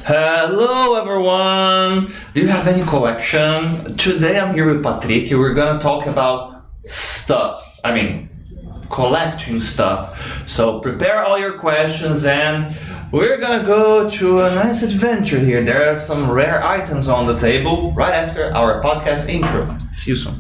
Hello everyone! Do you have any collection? Today I'm here with Patrick. We're gonna talk about stuff. Collecting stuff. So prepare all your questions and we're gonna go to a nice adventure here. There are some rare items on the table right after our podcast intro. See you soon.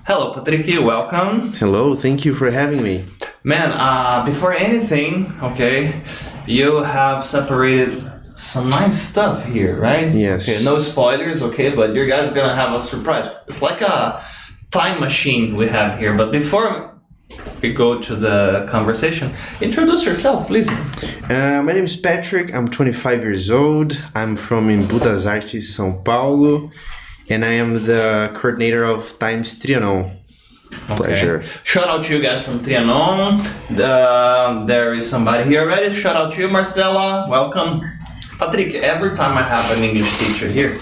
Hello, Patrick. Welcome. Hello, thank you for having me. Man, before anything, okay, you have separated some nice stuff here, right? Yes. Okay, no spoilers, okay, but you guys are gonna have a surprise. It's like a time machine we have here. But before we go to the conversation, introduce yourself, please. My name is Patrick. I'm 25 years old. I'm from Embu das Artes, São Paulo. And I am the coordinator of Times Trianon. Okay. Pleasure. Shout out to you guys from Trianon. There is somebody here already. Shout out to you, Marcela. Welcome. Patrick, every time I have an English teacher here,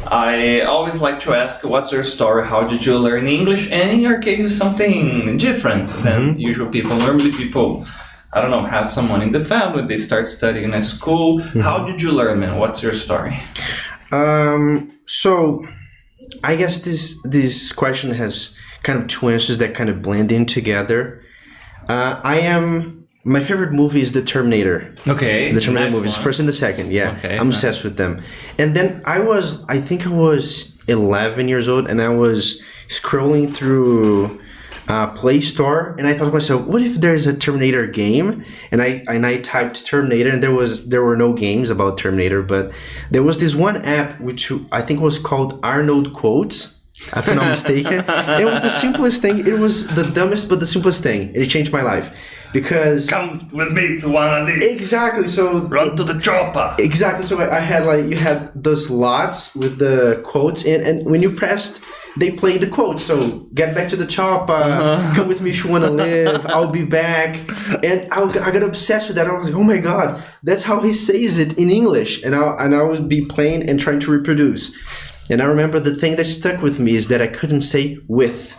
I always like to ask, what's your story? How did you learn English? And in your case, it's something different than usual people. Normally people, I don't know, have someone in the family, they start studying at school. How did you learn, man? What's your story? So I guess this question has kind of two answers that kind of blend in together. My favorite movie is The Terminator. Okay. The Terminator nice movies, one. first and the second, yeah. Okay, I'm obsessed with them. And then I think I was 11 years old and I was scrolling through Play Store and I thought to myself, what if there's a Terminator game? And I typed Terminator and there were no games about Terminator, but there was this one app which I think was called Arnold Quotes, if I'm not mistaken. And it was the simplest thing. It was the dumbest but the simplest thing. It changed my life because Come with me if you wanna leave. exactly. So Run to the chopper. exactly. So I had you had those lots with the quotes in, and when you pressed, they played the quote. So get back to the chopper, come with me if you want to live, I'll be back. And I got obsessed with that. I was like, oh my God, that's how he says it in English. And I would be playing and trying to reproduce. And I remember the thing that stuck with me is that I couldn't say with.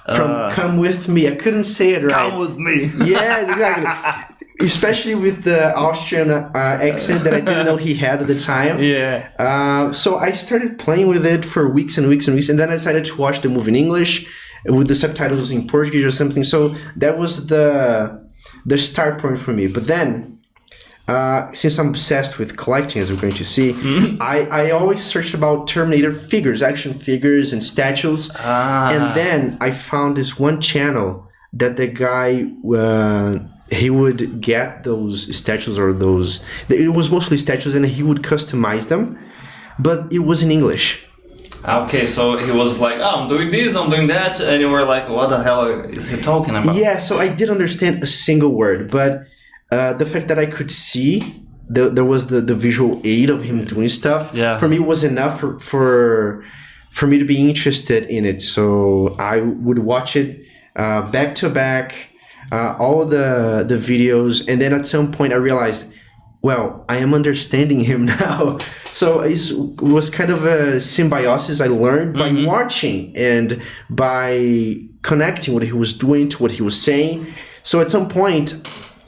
From come with me. I couldn't say it right. Come with me. Yes, exactly. Especially with the Austrian accent that I didn't know he had at the time. Yeah. So I started playing with it for weeks and weeks and weeks, and then I decided to watch the movie in English with the subtitles in Portuguese or something. So that was the start point for me. But then, since I'm obsessed with collecting, as we're going to see, I always searched about Terminator figures, action figures and statues. And then I found this one channel that the guy... he would get those statues it was mostly statues and he would customize them, but it was in English. Okay, so he was like, oh, I'm doing this, I'm doing that, and you were like, what the hell is he talking about? Yeah, so I did understand a single word, but the fact that I could see, there was the visual aid of him doing stuff, for me was enough for me to be interested in it. So I would watch it back to back, all the videos, and then at some point I realized, well, I am understanding him now. So it was kind of a symbiosis I learned by watching and by connecting what he was doing to what he was saying. So at some point,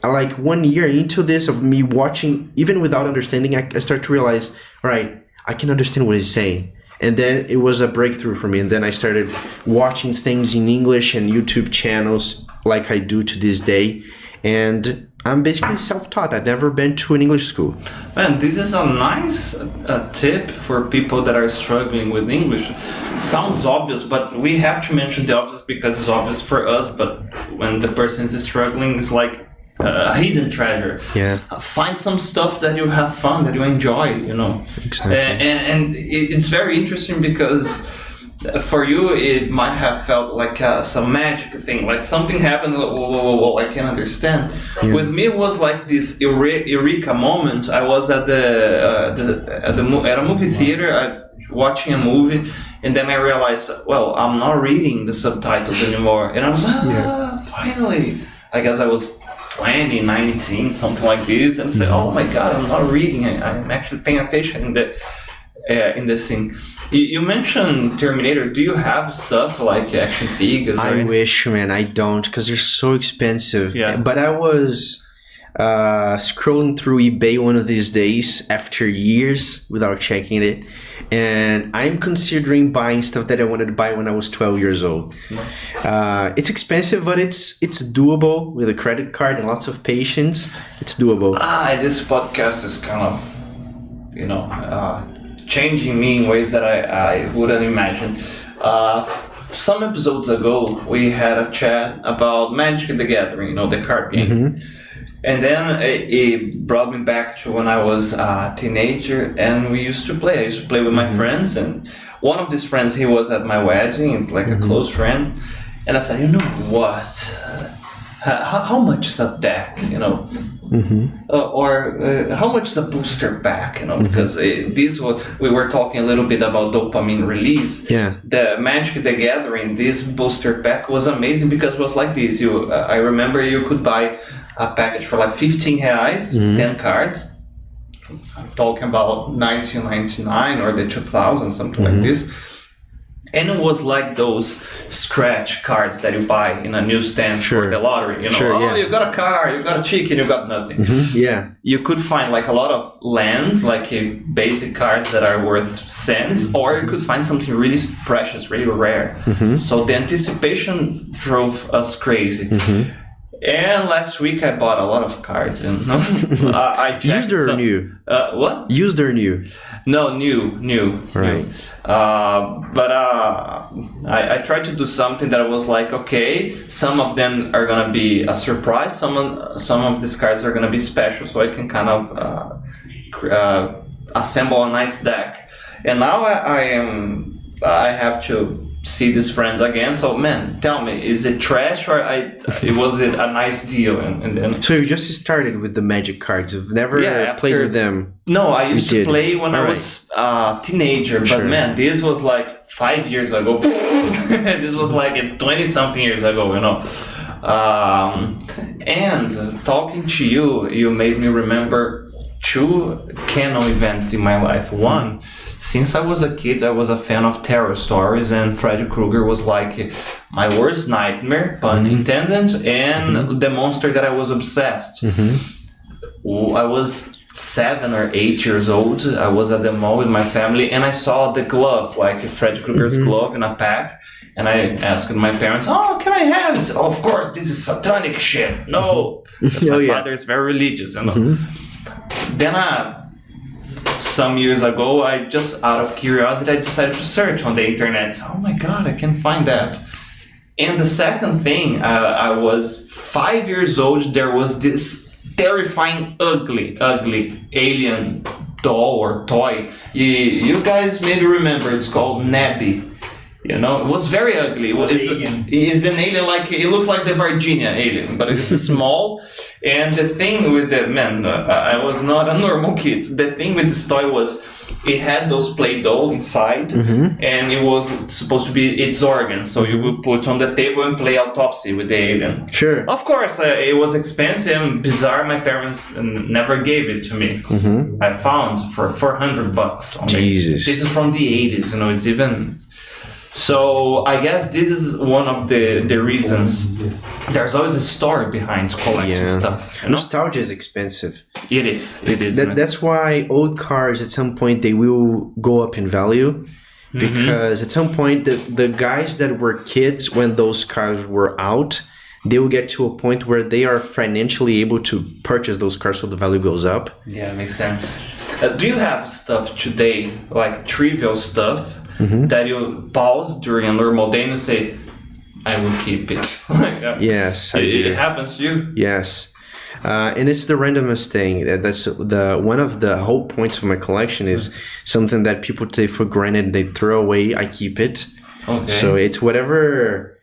like 1 year into this of me watching, even without understanding, I started to realize, all right, I can understand what he's saying. And then it was a breakthrough for me. And then I started watching things in English and YouTube channels like I do to this day. And I'm basically self-taught. I've never been to an English school. Man, this is a nice tip for people that are struggling with English. Sounds obvious, but we have to mention the obvious because it's obvious for us. But when the person is struggling, it's like a hidden treasure. Yeah. Find some stuff that you have fun, that you enjoy, you know. Exactly. And it's very interesting because for you, it might have felt like some magic thing, like something happened, like, whoa, I can't understand. Yeah. With me, it was like this eureka moment. I was at at a movie theater, watching a movie, and then I realized, well, I'm not reading the subtitles anymore. And I was, finally. I guess I was 20, 19, something like this, and said, oh my God, I'm not reading it. I'm actually paying attention in the scene. You mentioned Terminator. Do you have stuff like action figures? I wish, man. I don't, because they're so expensive. Yeah. But I was scrolling through eBay one of these days after years without checking it, and I'm considering buying stuff that I wanted to buy when I was 12 years old. It's expensive, but it's doable with a credit card and lots of patience. It's doable. This podcast is kind of, changing me in ways that I wouldn't imagine. Some episodes ago, we had a chat about Magic the Gathering, the card game. Mm-hmm. And then it brought me back to when I was a teenager, and we used to play. I used to play with my friends, and one of these friends, he was at my wedding, like a close friend. And I said, you know what? How much is a deck, or how much is a booster pack, because we were talking a little bit about dopamine release. Yeah. The Magic the Gathering, this booster pack was amazing because it was like this. I remember you could buy a package for like 15 reais, 10 cards. I'm talking about 1999 or the 2000, something like this. And it was like those scratch cards that you buy in a newsstand for the lottery. You got a car, you got a chicken, you got nothing. Yeah. You could find like a lot of lands, like basic cards that are worth cents, or you could find something really precious, really rare. So the anticipation drove us crazy. And last week I bought a lot of cards. And I checked. Used or new? What? Used or new? No, new. Right. But I tried to do something that was like, okay, some of them are gonna be a surprise. Some of these cards are gonna be special, so I can kind of assemble a nice deck. And now I have to see these friends again. So man, tell me, is it trash or was it a nice deal? And then so you just started with the Magic cards. You've never played with them. No, I used to play when I was a teenager, but man, this was like 5 years ago. This was like 20 something years ago, and talking to you made me remember 2 canon events in my life. One, since I was a kid, I was a fan of terror stories, and Freddy Krueger was like my worst nightmare, pun intended, and the monster that I was obsessed. I was 7 or 8 years old. I was at the mall with my family, and I saw the glove, like Freddy Krueger's glove in a pack, and I asked my parents, "Oh, can I have it?" "Oh, of course, this is satanic shit." No, because my father is very religious. Then some years ago, I just out of curiosity, I decided to search on the internet. Oh my god, I can find that. And the second thing, I was 5 years old. There was this terrifying, ugly alien doll or toy. You guys maybe remember, it's called Nebby. It was very ugly. It's an alien, like it looks like the Virginia alien, but it's small. And the thing with I was not a normal kid. The thing with this toy was it had those Play-Doh inside, and it was supposed to be its organs. So you would put on the table and play autopsy with the alien. Sure. Of course, it was expensive and bizarre. My parents never gave it to me. I found for $400. Jesus. This is from the 80s. It's even. So I guess this is one of the reasons. There's always a story behind collecting stuff. Nostalgia is expensive. It is. That's why old cars at some point they will go up in value, because at some point the guys that were kids when those cars were out, they will get to a point where they are financially able to purchase those cars, so the value goes up. Yeah, makes sense. Do you have stuff today, like trivial stuff, that you pause during a normal day and say, I will keep it? Yes, I do. It happens to you? Yes. And it's the randomest thing. That's one of the whole points of my collection is something that people take for granted, they throw away, I keep it. Okay. So it's whatever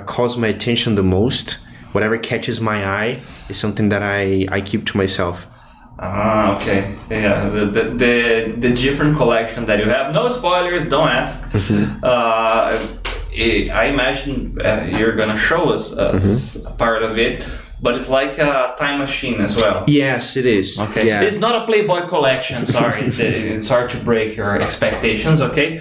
calls my attention the most, whatever catches my eye is something that I keep to myself. Okay. Yeah, the different collection that you have. No spoilers, don't ask. I imagine you're gonna show us a part of it. but it's like a time machine as well. Yes, it is. Okay. Yeah. It's not a Playboy collection, sorry. Sorry to break your expectations, okay?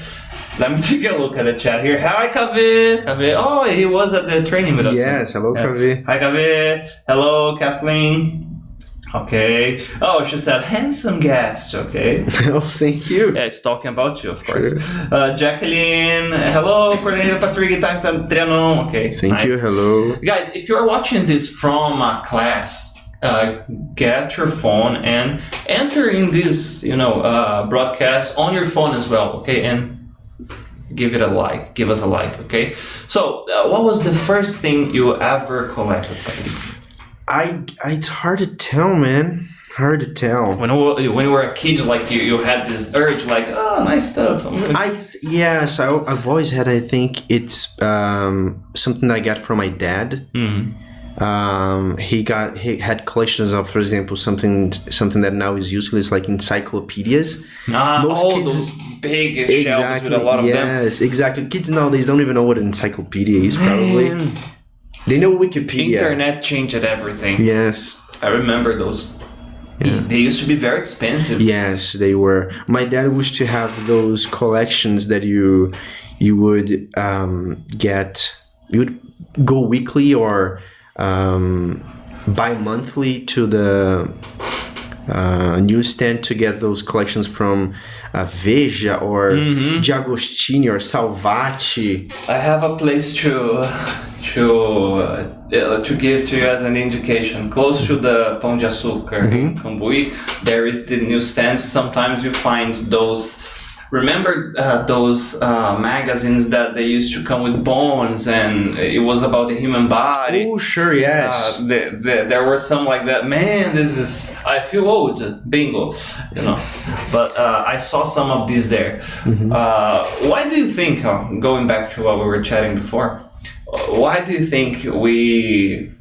Let me take a look at the chat here. Hi, Kaveh. Oh, he was at the training with us. Yes, hello, Kaveh. Hi, Kaveh. Hello, Kathleen. Okay. Oh, she said, handsome guest. Okay. Oh, thank you. Yeah, it's talking about you, of course. Jacqueline. Hello, Cornelia, Patrick, times Trianon. Okay. Thank you. Hello. Guys, if you're watching this from a class, get your phone and enter in this, broadcast on your phone as well. Okay. And give it a like. Give us a like. Okay. So, what was the first thing you ever collected, Patrick? It's hard to tell, man. Hard to tell. When you were a kid, like you had this urge, like, oh, nice stuff. Yes, I've always had. I think it's something I got from my dad. Mm-hmm. He had collections of, for example, something that now is useless, like encyclopedias. Most kids, those big shelves with a lot of them. Yes, exactly. Kids nowadays don't even know what an encyclopedia is. Probably. They know Wikipedia. Internet changed everything. Yes. I remember those. Yeah. They used to be very expensive. Yes, they were. My dad used to have those collections that you would get. You would go weekly or bi-monthly to the newsstand to get those collections from Veja or Giagostini or Salvati. I have a place to give to you as an indication. Close to the Pão de Açúcar in Cambuí, there is the newsstand. Sometimes you find those. Remember those magazines that they used to come with bones, and it was about the human body. Oh, sure, yes. There were some like that. Man, I feel old. Bingo, But I saw some of these there. Why do you think? Going back to what we were chatting before. Why do you think when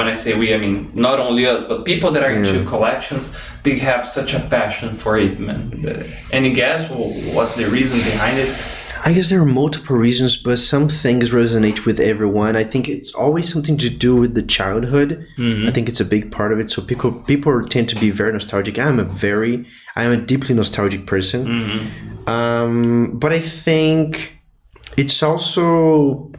I say we, I mean not only us, but people that are into collections, they have such a passion for it, man? Any guess what's the reason behind it? I guess there are multiple reasons, but some things resonate with everyone. I think it's always something to do with the childhood. I think it's a big part of it. So people tend to be very nostalgic. I am a deeply nostalgic person. But I think it's also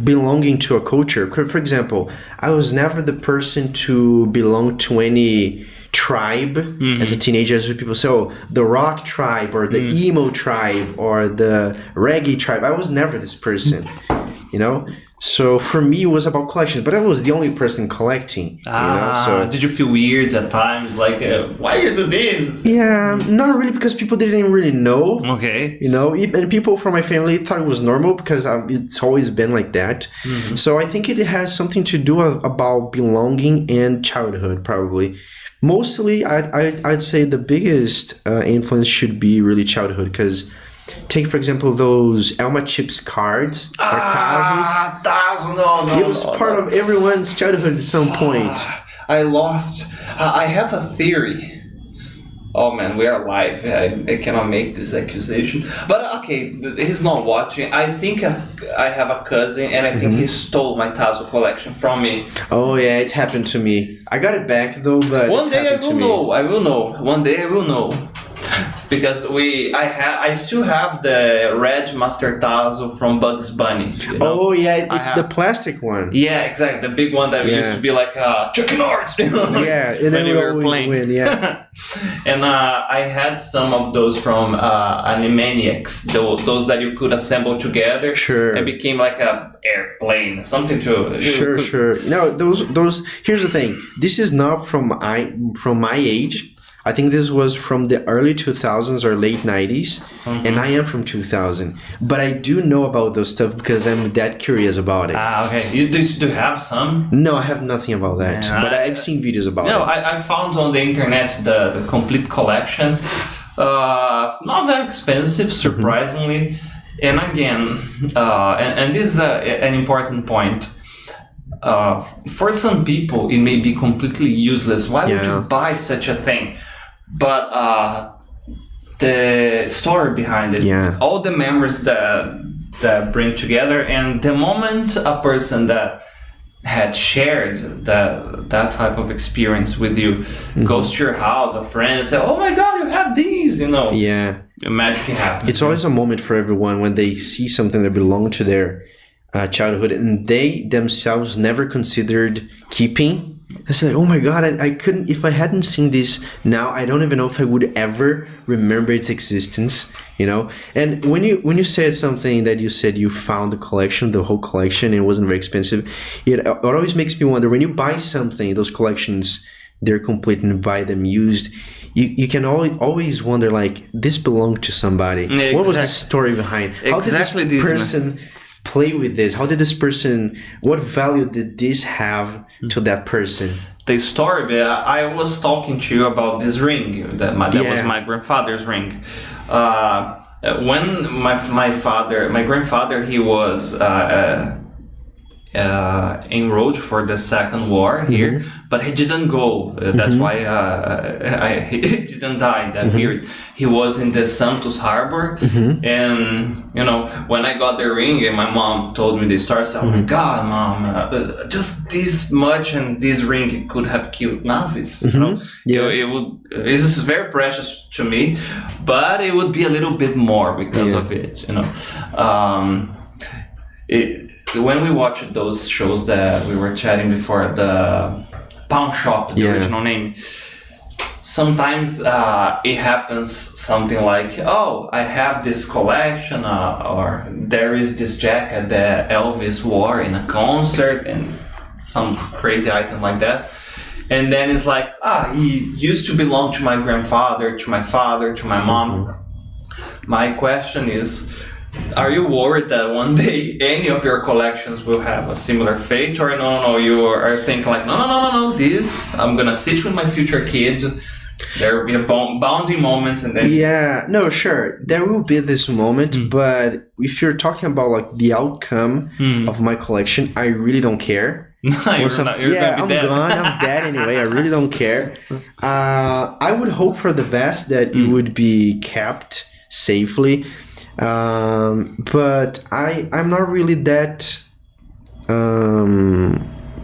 belonging to a culture. For example, I was never the person to belong to any tribe as a teenager. As people say, the rock tribe or the emo tribe or the reggae tribe. I was never this person, So for me, it was about collections, but I was the only person collecting. So did you feel weird at times? Like, why you do this? Yeah, not really, because people didn't really know. Okay. And people from my family thought it was normal because it's always been like that. So I think it has something to do about belonging and childhood, probably. Mostly, I'd say the biggest influence should be really childhood, because take, for example, those Elma Chips cards or Tazos. Tazo, no. It was part of everyone's childhood at some point. I have a theory. Oh man, we are live. I cannot make this accusation. But okay, he's not watching. I think I have a cousin, and I think he stole my Tazo collection from me. Oh yeah, it happened to me. I got it back though, but one day I will know. I will know. One day I will know. Because I still have the red Master Tazo from Bugs Bunny. Oh yeah, it's the plastic one. Yeah, exactly, the big one that used to be like Chuck Norris. Yeah, and then we always playing. win. Yeah. And I had some of those from Animaniacs, those that you could assemble together. Sure. It became like a airplane, something to. Sure. No, those. Here's the thing. This is not from my age. I think this was from the early 2000s or late 90s, and I am from 2000. But I do know about those stuff because I'm that curious about it. Okay. Do you have some? No, I have nothing about that, but I've seen videos about it. No, I found on the internet the complete collection. Not very expensive, surprisingly. And again, and this is an important point. For some people, it may be completely useless. Why would you buy such a thing? But the story behind it, all the memories that bring together, and the moment a person that had shared that type of experience with you, goes to your house, a friend, and say, "Oh my God, you have these!" Yeah, magic happens. It's always a moment for everyone when they see something that belonged to their childhood and they themselves never considered keeping. I said, "Oh my God, I couldn't. If I hadn't seen this now, I don't even know if I would ever remember its existence." And when you said something that you said you found the whole collection, and it wasn't very expensive, it always makes me wonder, when you buy something, those collections, they're complete and buy them used, you can always wonder, like, this belonged to somebody. Yeah, what was the story behind? How did this person play with this? How did this person, what value did this have to that person? The story, I was talking to you about this ring that was my grandfather's ring. When my grandfather, he was enrolled for the Second War here, but he didn't go. That's why he didn't die in that period. He was in the Santos Harbor, and when I got the ring, and my mom told me the story, I said, "Oh my God, Mom, just this much, and this ring could have killed Nazis." This is very precious to me, but it would be a little bit more because of it. When we watched those shows that we were chatting before, the Pawn Shop, the original name, sometimes it happens something like, "Oh, I have this collection," or "There is this jacket that Elvis wore in a concert," and some crazy item like that. And then it's like, he used to belong to my grandfather, to my father, to my mom. My question is, are you worried that one day any of your collections will have a similar fate, or no, you are thinking like, no, this, I'm gonna sit with my future kids, there will be a bonding moment, and then... Yeah, no, sure, there will be this moment, but if you're talking about like the outcome of my collection, I really don't care. I'm gone, I'm dead anyway, I really don't care. I would hope for the best, that it would be kept safely. But I'm not really that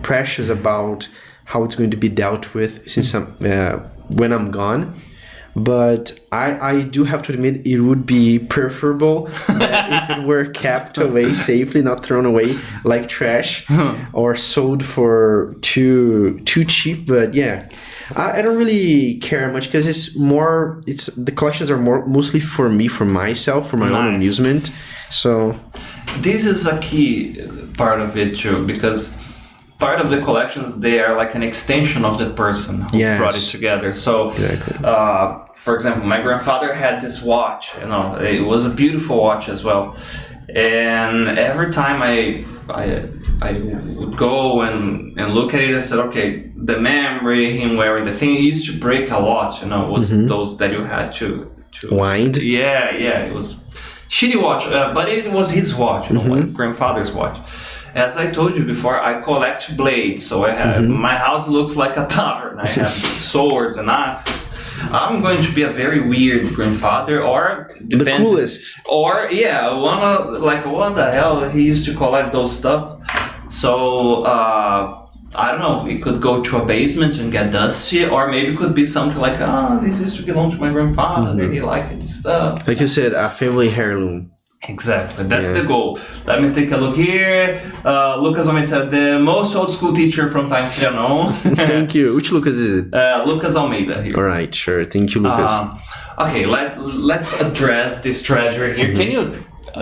precious about how it's going to be dealt with since when I'm gone. But I do have to admit, it would be preferable that if it were kept away safely, not thrown away like trash or sold for too cheap. But yeah, I don't really care much, because the collections are mostly for me, for myself, for my own amusement. So this is a key part of it too, because part of the collections, they are like an extension of the person who brought it together. So for example, my grandfather had this watch, it was a beautiful watch as well, and every time I would go and look at it, I said, okay, the memory, him wearing the thing, it used to break a lot, was those that you had to wind. Yeah, it was shitty watch, but it was his watch, my grandfather's watch. As I told you before, I collect blades, so I have my house looks like a tavern. I have swords and axes. I'm going to be a very weird grandfather, or depends. The coolest. Or what the hell? He used to collect those stuff. So I don't know. We could go to a basement and get dusty, or maybe it could be something like, this used to belong to my grandfather. He liked this stuff. Like you said, a family heirloom. Exactly, that's the goal. Let me take a look here. Lucas Almeida said, the most old school teacher from Times Trianon. Thank you. Which Lucas is it? Lucas Almeida here. All right, sure. Thank you, Lucas. Okay, let's address this treasure here. Can you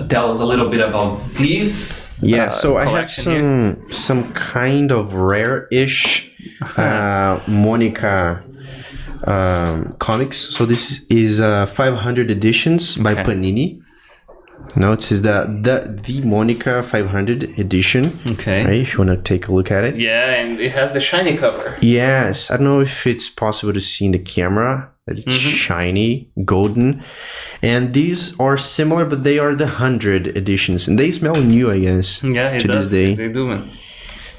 tell us a little bit about this? So I have some kind of rare-ish Monica comics. So this is 500 editions by Panini. No, it says the Monica 500 edition. Okay. Right, if you want to take a look at it. Yeah, and it has the shiny cover. Yes. I don't know if it's possible to see in the camera that it's shiny, golden. And these are similar, but they are the 100 editions. And they smell new, I guess. Yeah, it does. This day. They do, man.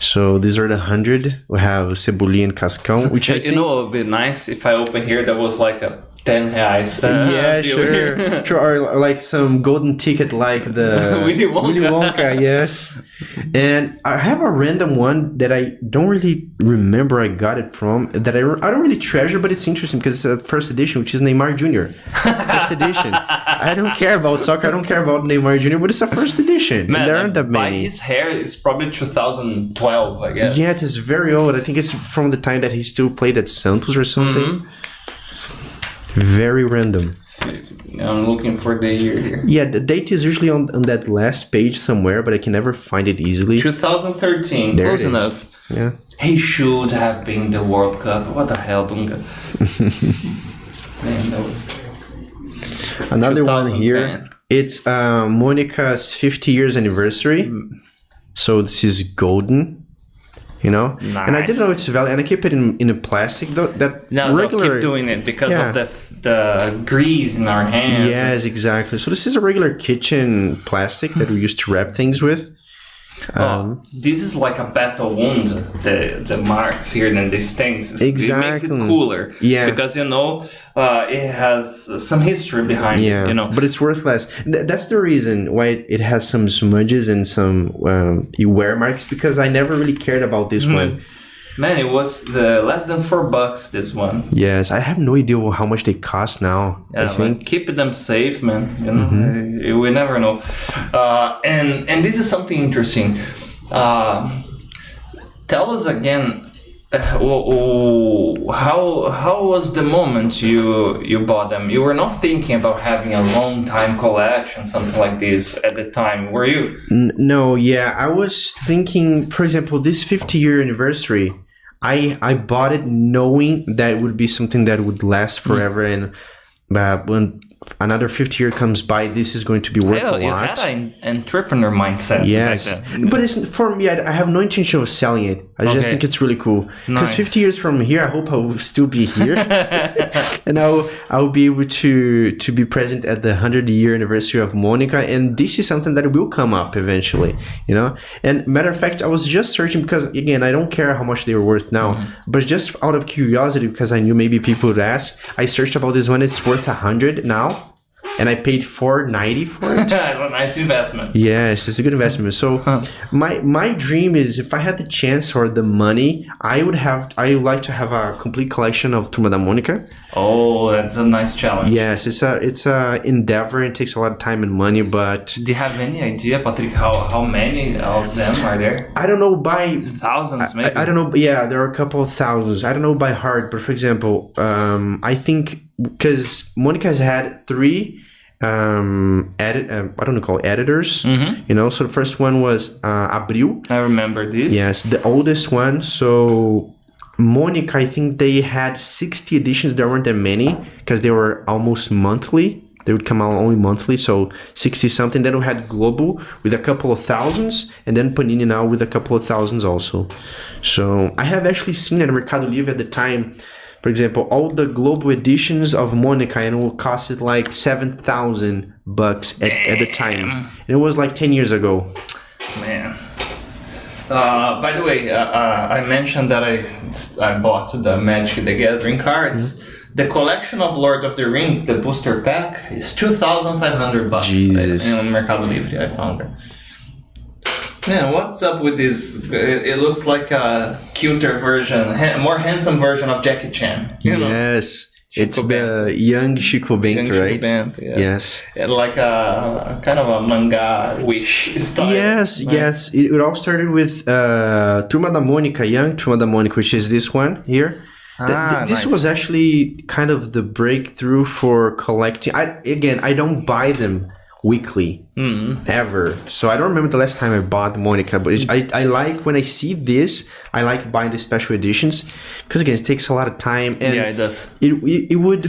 So these are the 100. We have Cebolinha and Cascão, which I think... it would be nice if I open here, there was like a 10 reais. Yeah, sure. Sure, or like some golden ticket like the Willy Wonka. Yes. And I have a random one that I don't really remember I got it from, that I don't really treasure, but it's interesting because it's a first edition, which is Neymar Jr. First edition. I don't care about soccer, I don't care about Neymar Jr., but it's a first edition. Man, there aren't that many. By his hair, it's probably 2012, I guess. Yeah, it is very old. I think it's from the time that he still played at Santos or something. Mm-hmm. Very random. I'm looking for the year here. Yeah, the date is usually on that last page somewhere, but I can never find it easily. 2013, there close it is. enough. Yeah. He should have been the World Cup. What the hell, Dunga? Man, that was... Another one here. It's Monica's 50 years anniversary. So this is golden. You know, nice. And I didn't know it's valid, and I keep it in a plastic. They'll keep doing it because of the grease in our hands. Yes, exactly. So this is a regular kitchen plastic that we used to wrap things with. This is like a battle wound. The marks here and these things. Exactly. It makes it cooler. Yeah. Because it has some history behind it. You know. But it's worth less. That's the reason why it has some smudges and some wear marks, because I never really cared about this one. Man, it was less than $4. This one. Yes, I have no idea how much they cost now. Yeah, I think keep them safe, man. You know, we never know. And this is something interesting. Tell us again. How was the moment you bought them? You were not thinking about having a long time collection, something like this at the time, were you? No, yeah, I was thinking. For example, this 50-year anniversary. I bought it knowing that it would be something that would last forever, and when another 50 years comes by, this is going to be worth a lot. You had an entrepreneur mindset. Yes, but it's for me. I have no intention of selling it. I just think it's really cool. Because 50 years from here, I hope I will still be here, and I'll be able to be present at the 100-year anniversary of Monica. And this is something that will come up eventually, you know. And matter of fact, I was just searching because again, I don't care how much they were worth now, but just out of curiosity, because I knew maybe people would ask, I searched about this one. It's worth $100 now. And I paid $4.90 for it. That's a nice investment. Yes, it's a good investment. So my dream is, if I had the chance or the money, I would like to have a complete collection of Turma da Mônica. Oh, that's a nice challenge. Yes, it's a endeavor. It takes a lot of time and money, but do you have any idea, Patrick, how many of them are there? I don't know by thousands, maybe. I don't know. Yeah, there are a couple of thousands. I don't know by heart, but for example, I think because Monica has had 3 editors. You know, so the first one was Abril. I remember this. Yes, the oldest one. So Monica, I think they had 60 editions. There weren't that many because they were almost monthly. They would come out only monthly, so 60 something. Then we had Globo with a couple of thousands, and then Panini now with a couple of thousands also. So I have actually seen at Mercado Livre at the time, for example, all the global editions of Monica, and it will cost it like $7,000 at the time. And it was like 10 years ago. Man. By the way, I mentioned that I bought the Magic the Gathering cards. The collection of Lord of the Ring, the booster pack, is $2,500. Jesus. In Mercado Livre, I found it. Yeah, what's up with this? It looks like a cuter version, more handsome version of Jackie Chan. You know? Yes, it's the young Chico Bento, right? Chico Bento, yes. Like a kind of a manga wish style. Yes, right? Yes. It all started with Turma da Mônica, young Turma da Mônica, which is this one here. This was actually kind of the breakthrough for collecting. I don't buy them weekly ever, so I don't remember the last time I bought Monica, but I like when I see this. I like buying the special editions because again, it takes a lot of time, and it does. It would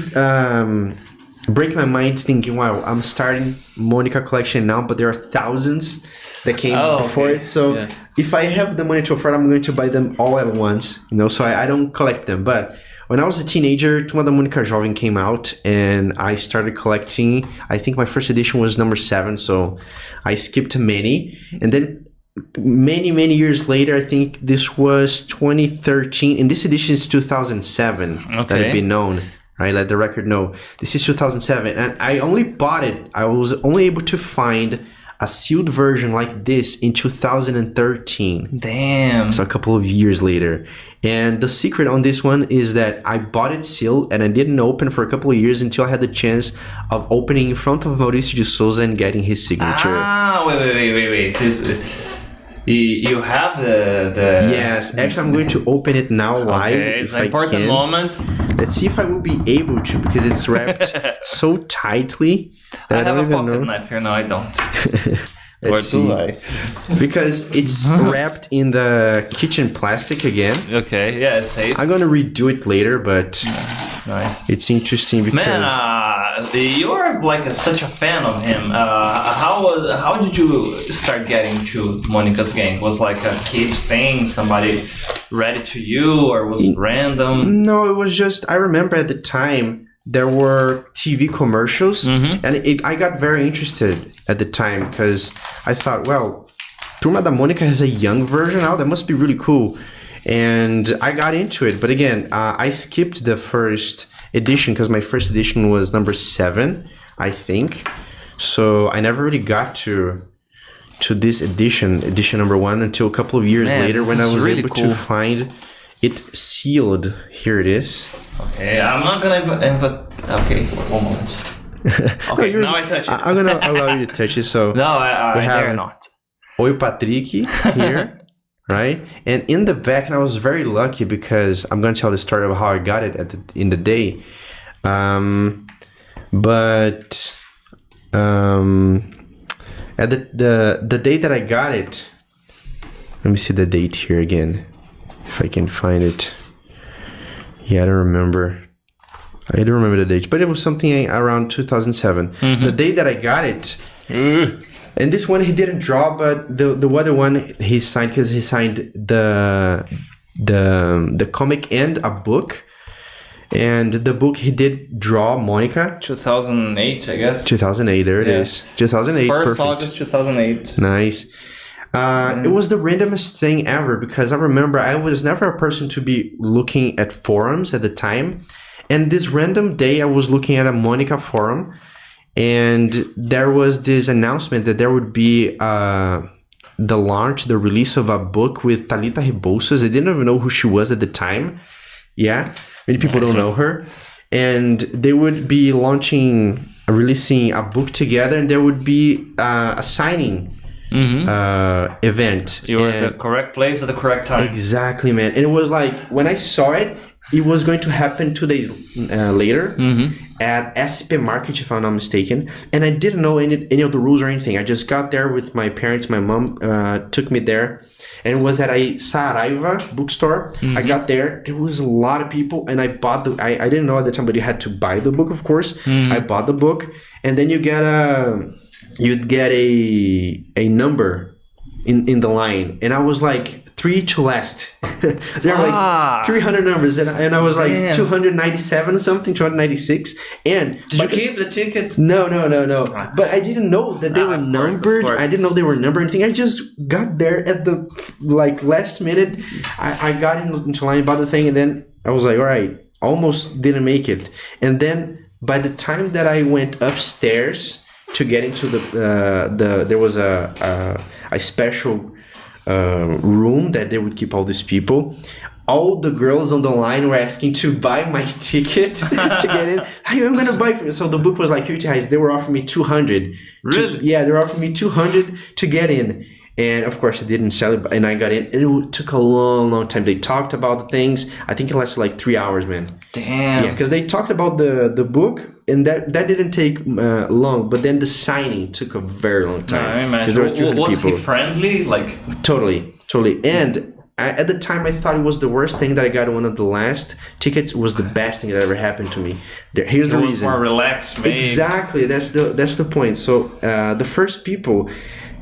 break my mind thinking, wow, I'm starting Monica collection now, but there are thousands that came before it. So if I have the money to afford, I'm going to buy them all at once, you know. So I don't collect them, but when I was a teenager, Turma da Mônica Jovem came out, and I started collecting. I think my first edition was number 7, so I skipped many. And then many years later, I think this was 2013, and this edition is 2007, that had been known. right? Let the record know. This is 2007, and I only bought it. I was only able to find a sealed version like this in 2013. Damn. So a couple of years later. And the secret on this one is that I bought it sealed and I didn't open for a couple of years until I had the chance of opening in front of Mauricio de Souza and getting his signature. Wait. You have the... Yes, actually I'm going to open it now live. Okay, it's an important moment. Let's see if I will be able to, because it's wrapped so tightly that I have don't a even pocket know. knife here. No, I don't. Let's Or see. do I? Because it's wrapped in the kitchen plastic again. Okay, yeah, it's safe. I'm gonna redo it later, but Nice. it's interesting because Man, you're like such a fan of him. How did you start getting to Monica's gang? Was like a kid thing? Somebody read it to you, or was it random? no, it was just I remember at the time there were TV commercials, and I got very interested at the time because I thought, well, Turma da Mônica has a young version now. That must be really cool. And I got into it. But again, I skipped the first edition because my first edition was number 7, I think. So I never really got to this edition number 1, until a couple of years later when I was really able cool to find it sealed. Here it is. Okay, I'm not gonna okay, one moment. Okay, now I touch it. I'm gonna allow you to touch it. So No, I we have dare not. Oi Patrick here, right? And in the back, and I was very lucky because I'm gonna tell the story of how I got it in the day. But at the day that I got it, let me see the date here again, if I can find it. Yeah, I don't remember. I don't remember the date, but it was something around 2007. The day that I got it. And this one he didn't draw, but the other one he signed, because he signed the comic and a book. And the book he did draw Monica. 2008, I guess. 2008, there it is. 2008, First perfect. August 2008. Nice. It was the randomest thing ever, because I remember I was never a person to be looking at forums at the time. And this random day I was looking at a Monica forum, and there was this announcement that there would be the release of a book with Thalita Rebouças. I didn't even know who she was at the time. Yeah, many people don't know her. And they would be releasing a book together, and there would be a signing event. You were at the correct place at the correct time. Exactly, man. And it was like, when I saw it, it was going to happen 2 days later at SCP Market, if I'm not mistaken. And I didn't know any of the rules or anything. I just got there with my parents. My mom took me there. And it was at a Saraiva bookstore. I got there. There was a lot of people. And I bought I didn't know at the time, but you had to buy the book, of course. I bought the book. And then you'd get a number in the line. And I was like, 3 to last. There are like 300 numbers, and I was like 297 something, 296. And did you keep the ticket? No. But I didn't know that they were numbered. I didn't know they were numbered or anything. I just got there at the last minute. I got into line, bought the thing, and then I was like, all right, almost didn't make it. And then by the time that I went upstairs to get into there was a special room that they would keep all these people. All the girls on the line were asking to buy my ticket to get in. I'm gonna buy for you. So the book was like 50 reais. They were offering me 200. Really? They were offering me 200 to get in. And of course, I didn't sell it, and I got in. And it took a long time. They talked about the things. I think it lasted like 3 hours, man. Damn. Yeah, because they talked about the book, and that didn't take long. But then the signing took a very long time. I imagine. Was he friendly? Like totally. And at the time, I thought it was the worst thing that I got one of the last tickets. Was the best thing that ever happened to me. Here's the reason. More relaxed, maybe. Exactly. That's the point. So the first people,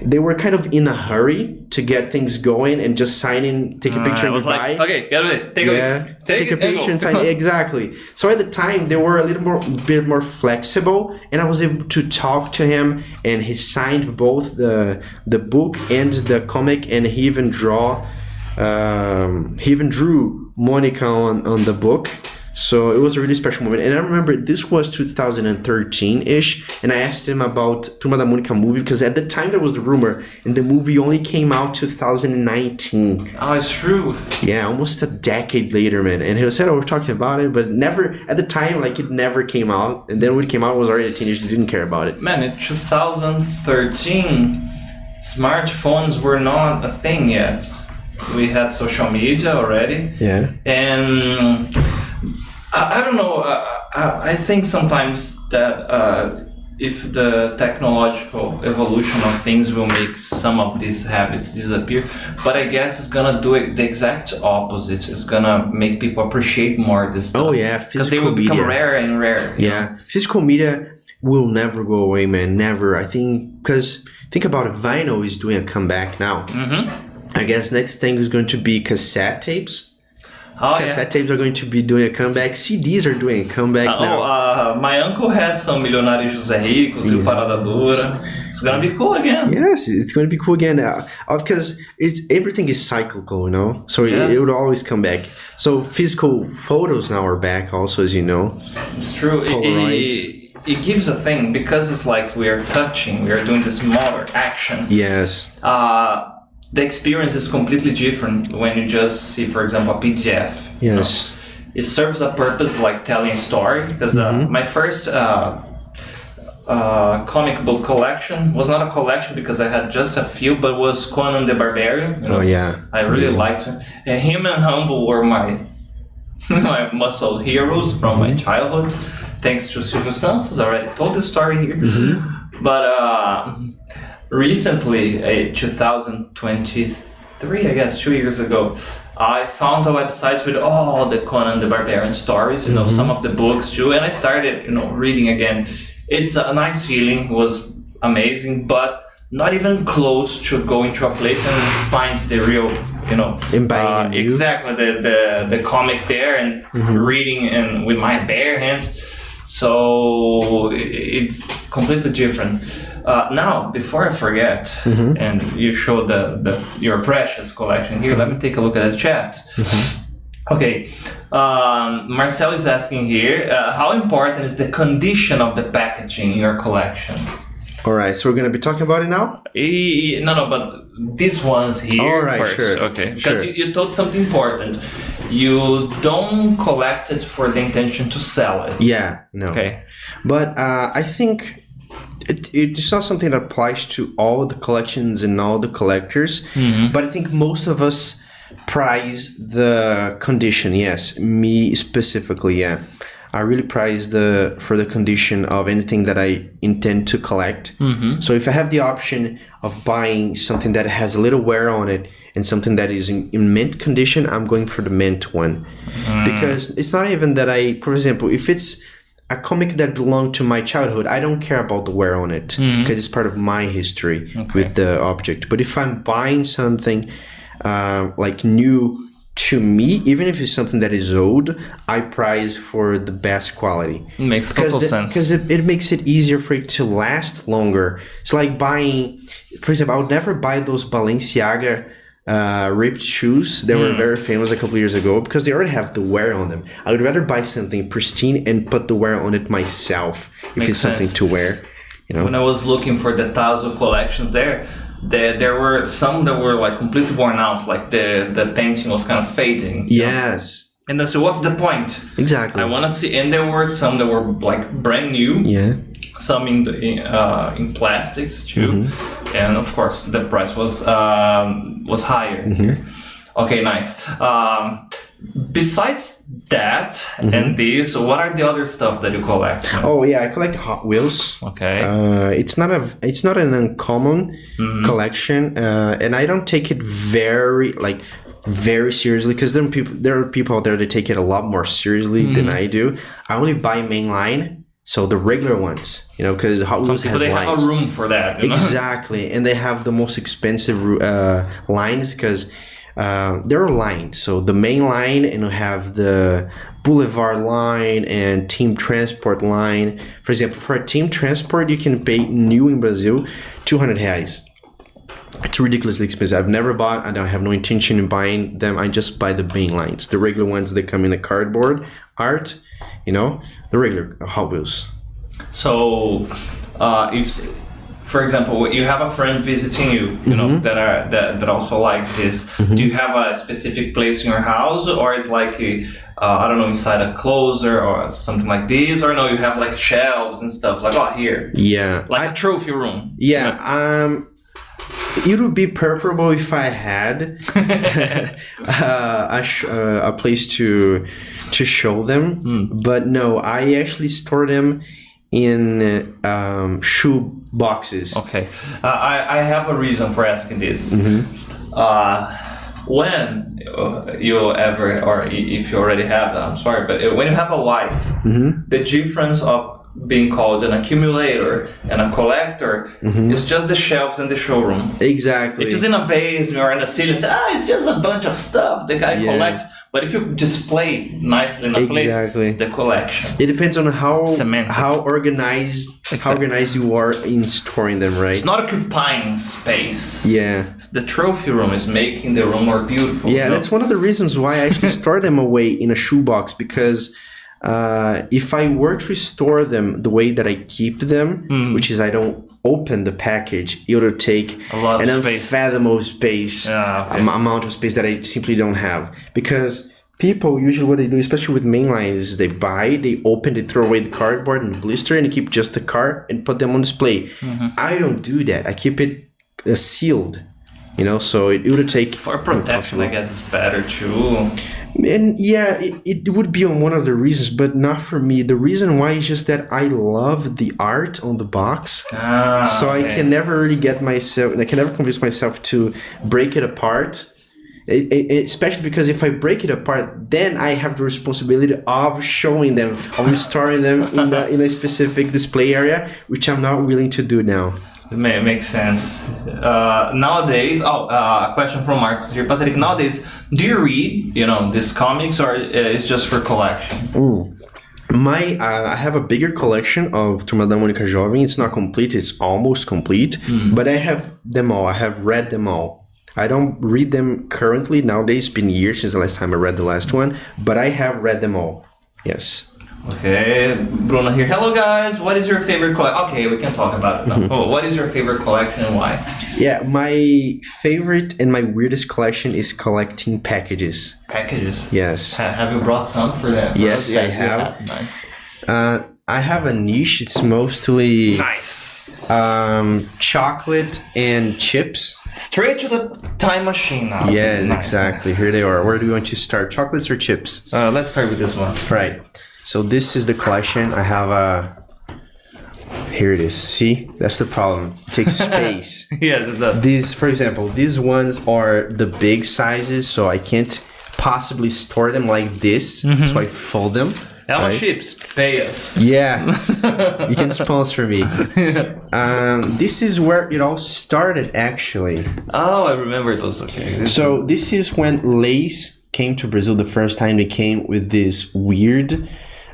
they were kind of in a hurry to get things going and just sign in, take a picture, and goodbye. Like, okay, get it. Take a picture and sign. Exactly. So at the time, they were a bit more flexible, and I was able to talk to him, and he signed both the book and the comic, and he even drew Monica on the book. So it was a really special moment. And I remember this was 2013-ish, and I asked him about Turma da Mônica movie, because at the time there was the rumor, and the movie only came out 2019. Oh, it's true. Yeah, almost a decade later, man. And he said, we're talking about it, but never, at the time, like, it never came out. And then when it came out, I was already a teenager, didn't care about it. Man, in 2013, smartphones were not a thing yet. We had social media already. Yeah. And I don't know, I think sometimes that if the technological evolution of things will make some of these habits disappear, but I guess it's gonna do it the exact opposite. It's gonna make people appreciate more this stuff. Oh yeah, because they will become rarer and rarer. Yeah, physical media will never go away, man. Never. I think, because think about it, vinyl is doing a comeback now. I guess next thing is going to be cassette tapes. Cassette tapes are going to be doing a comeback. CDs are doing a comeback now. My uncle has some Milionário José Rico, Parada Dura. It's gonna be cool again. Yes, it's going to be cool again. Because everything is cyclical, you know? So it would always come back. So physical photos now are back also, as you know. It's true. It gives a thing, because it's like we are touching, we are doing this motor action. Yes. The experience is completely different when you just see, for example, a PDF. Yes. You know? It serves a purpose like telling a story, because my first comic book collection was not a collection because I had just a few, but was Conan the Barbarian. You know? Oh yeah. I really liked him. And him and Humble were my muscle heroes from my childhood. Thanks to Silvio Santos, I already told the story here. But recently, 2023, I guess, 2 years ago, I found a website with all the Conan the Barbarian stories, you know, some of the books too, and I started, reading again. It's a nice feeling, it was amazing, but not even close to going to a place and find the real, exactly the comic there and reading and with my bare hands. So it's completely different. Now, before I forget, and you showed your precious collection here, let me take a look at the chat. Okay, Marcel is asking here, how important is the condition of the packaging in your collection? All right, so we're going to be talking about it now? No, but these ones here first. Sure. Okay, because you told something important. You don't collect it for the intention to sell it. Yeah, no. Okay. But I think it's not something that applies to all the collections and all the collectors. But I think most of us prize the condition. Yes, me specifically, yeah. I really prize for the condition of anything that I intend to collect. So if I have the option of buying something that has a little wear on it and something that is in mint condition, I'm going for the mint one. Because it's not even that for example, if it's a comic that belonged to my childhood, I don't care about the wear on it because it's part of my history with the object. But if I'm buying something like new to me, even if it's something that is old, I prize for the best quality. Makes total sense. Because it makes it easier for it to last longer. It's like buying, for example, I would never buy those Balenciaga ripped shoes that were very famous a couple years ago because they already have the wear on them. I would rather buy something pristine and put the wear on it myself if it's something to wear. When I was looking for the Tazo collections there were some that were like completely worn out, like the painting was kind of fading. Yes. And I said, what's the point? Exactly. I want to see, and there were some that were like brand new. Yeah. Some in plastics too, and of course the price was higher here. Okay, nice. Besides that and these, what are the other stuff that you collect? Oh yeah, I collect Hot Wheels. Okay. It's not an uncommon collection, and I don't take it very seriously because there are people out there that take it a lot more seriously than I do. I only buy mainline. So the regular ones, because Hot Wheels has lines. They have a room for that. Exactly, and they have the most expensive lines because they're lined. So the main line, and you have the Boulevard line and Team Transport line. For example, for a Team Transport, you can pay new in Brazil, R$200. It's ridiculously expensive. I've never bought, and I have no intention in buying them. I just buy the main lines. The regular ones that come in a cardboard art, the regular Hot Wheels. So, if, for example, you have a friend visiting you, you know, that also likes this. Do you have a specific place in your house, or is like I don't know, inside a closet or something like this, or no, you have like shelves and stuff like here, like a trophy room? It would be preferable if I had a place to show them, but no, I actually store them in shoe boxes. Okay, I have a reason for asking this. When you ever, or if you already have, I'm sorry, but when you have a wife, the difference of being called an accumulator and a collector is just the shelves in the showroom. Exactly. If it's in a basement or in a ceiling, say, it's just a bunch of stuff the guy collects. But if you display nicely in a place, it's the collection. It depends on how organized you are in storing them, right? It's not occupying space. Yeah. The trophy room is making the room more beautiful. Yeah, that's one of the reasons why I actually store them away in a shoebox, because if I were to store them the way that I keep them, which is I don't open the package, it would take an unfathomable space, amount of space that I simply don't have. Because people usually what they do, especially with mainlines, is they buy, they open, they throw away the cardboard and the blister, and they keep just the card and put them on display. I don't do that. I keep it sealed. So it would take... For protection, I guess it's better too. And yeah, it would be on one of the reasons, but not for me. The reason why is just that I love the art on the box. I can never really I can never convince myself to break it apart. Especially because if I break it apart, then I have the responsibility of showing them, of storing them in a specific display area, which I'm not willing to do now. It makes sense. Nowadays, a question from Marcos here. Patrick, nowadays, do you read, these comics, or it's just for collection? I have a bigger collection of Turma da Mônica Jovem. It's not complete, it's almost complete, but I have them all. I have read them all. I don't read them currently. Nowadays, it's been years since the last time I read the last one, but I have read them all. Yes. Okay, Bruno here. Hello guys, what is your favorite collection? Okay, we can talk about it now. What is your favorite collection and why? Yeah, my favorite and my weirdest collection is collecting packages. Packages? Yes. Have you brought some for that? Yes, I have. Nice. I have a niche. It's mostly chocolate and chips. Straight to the time machine now. Yes, exactly. Here they are. Where do you want to start? Chocolates or chips? Let's start with this one. Right. So this is the collection. I have here it is. See? That's the problem. It takes space. Yes, it does. These, for example, these ones are the big sizes, so I can't possibly store them like this. So I fold them. Elma Chips, pay us. Yeah, you can sponsor me. This is where it all started, actually. Oh, I remember those. Okay. So this is when Lay's came to Brazil the first time. They came with this weird...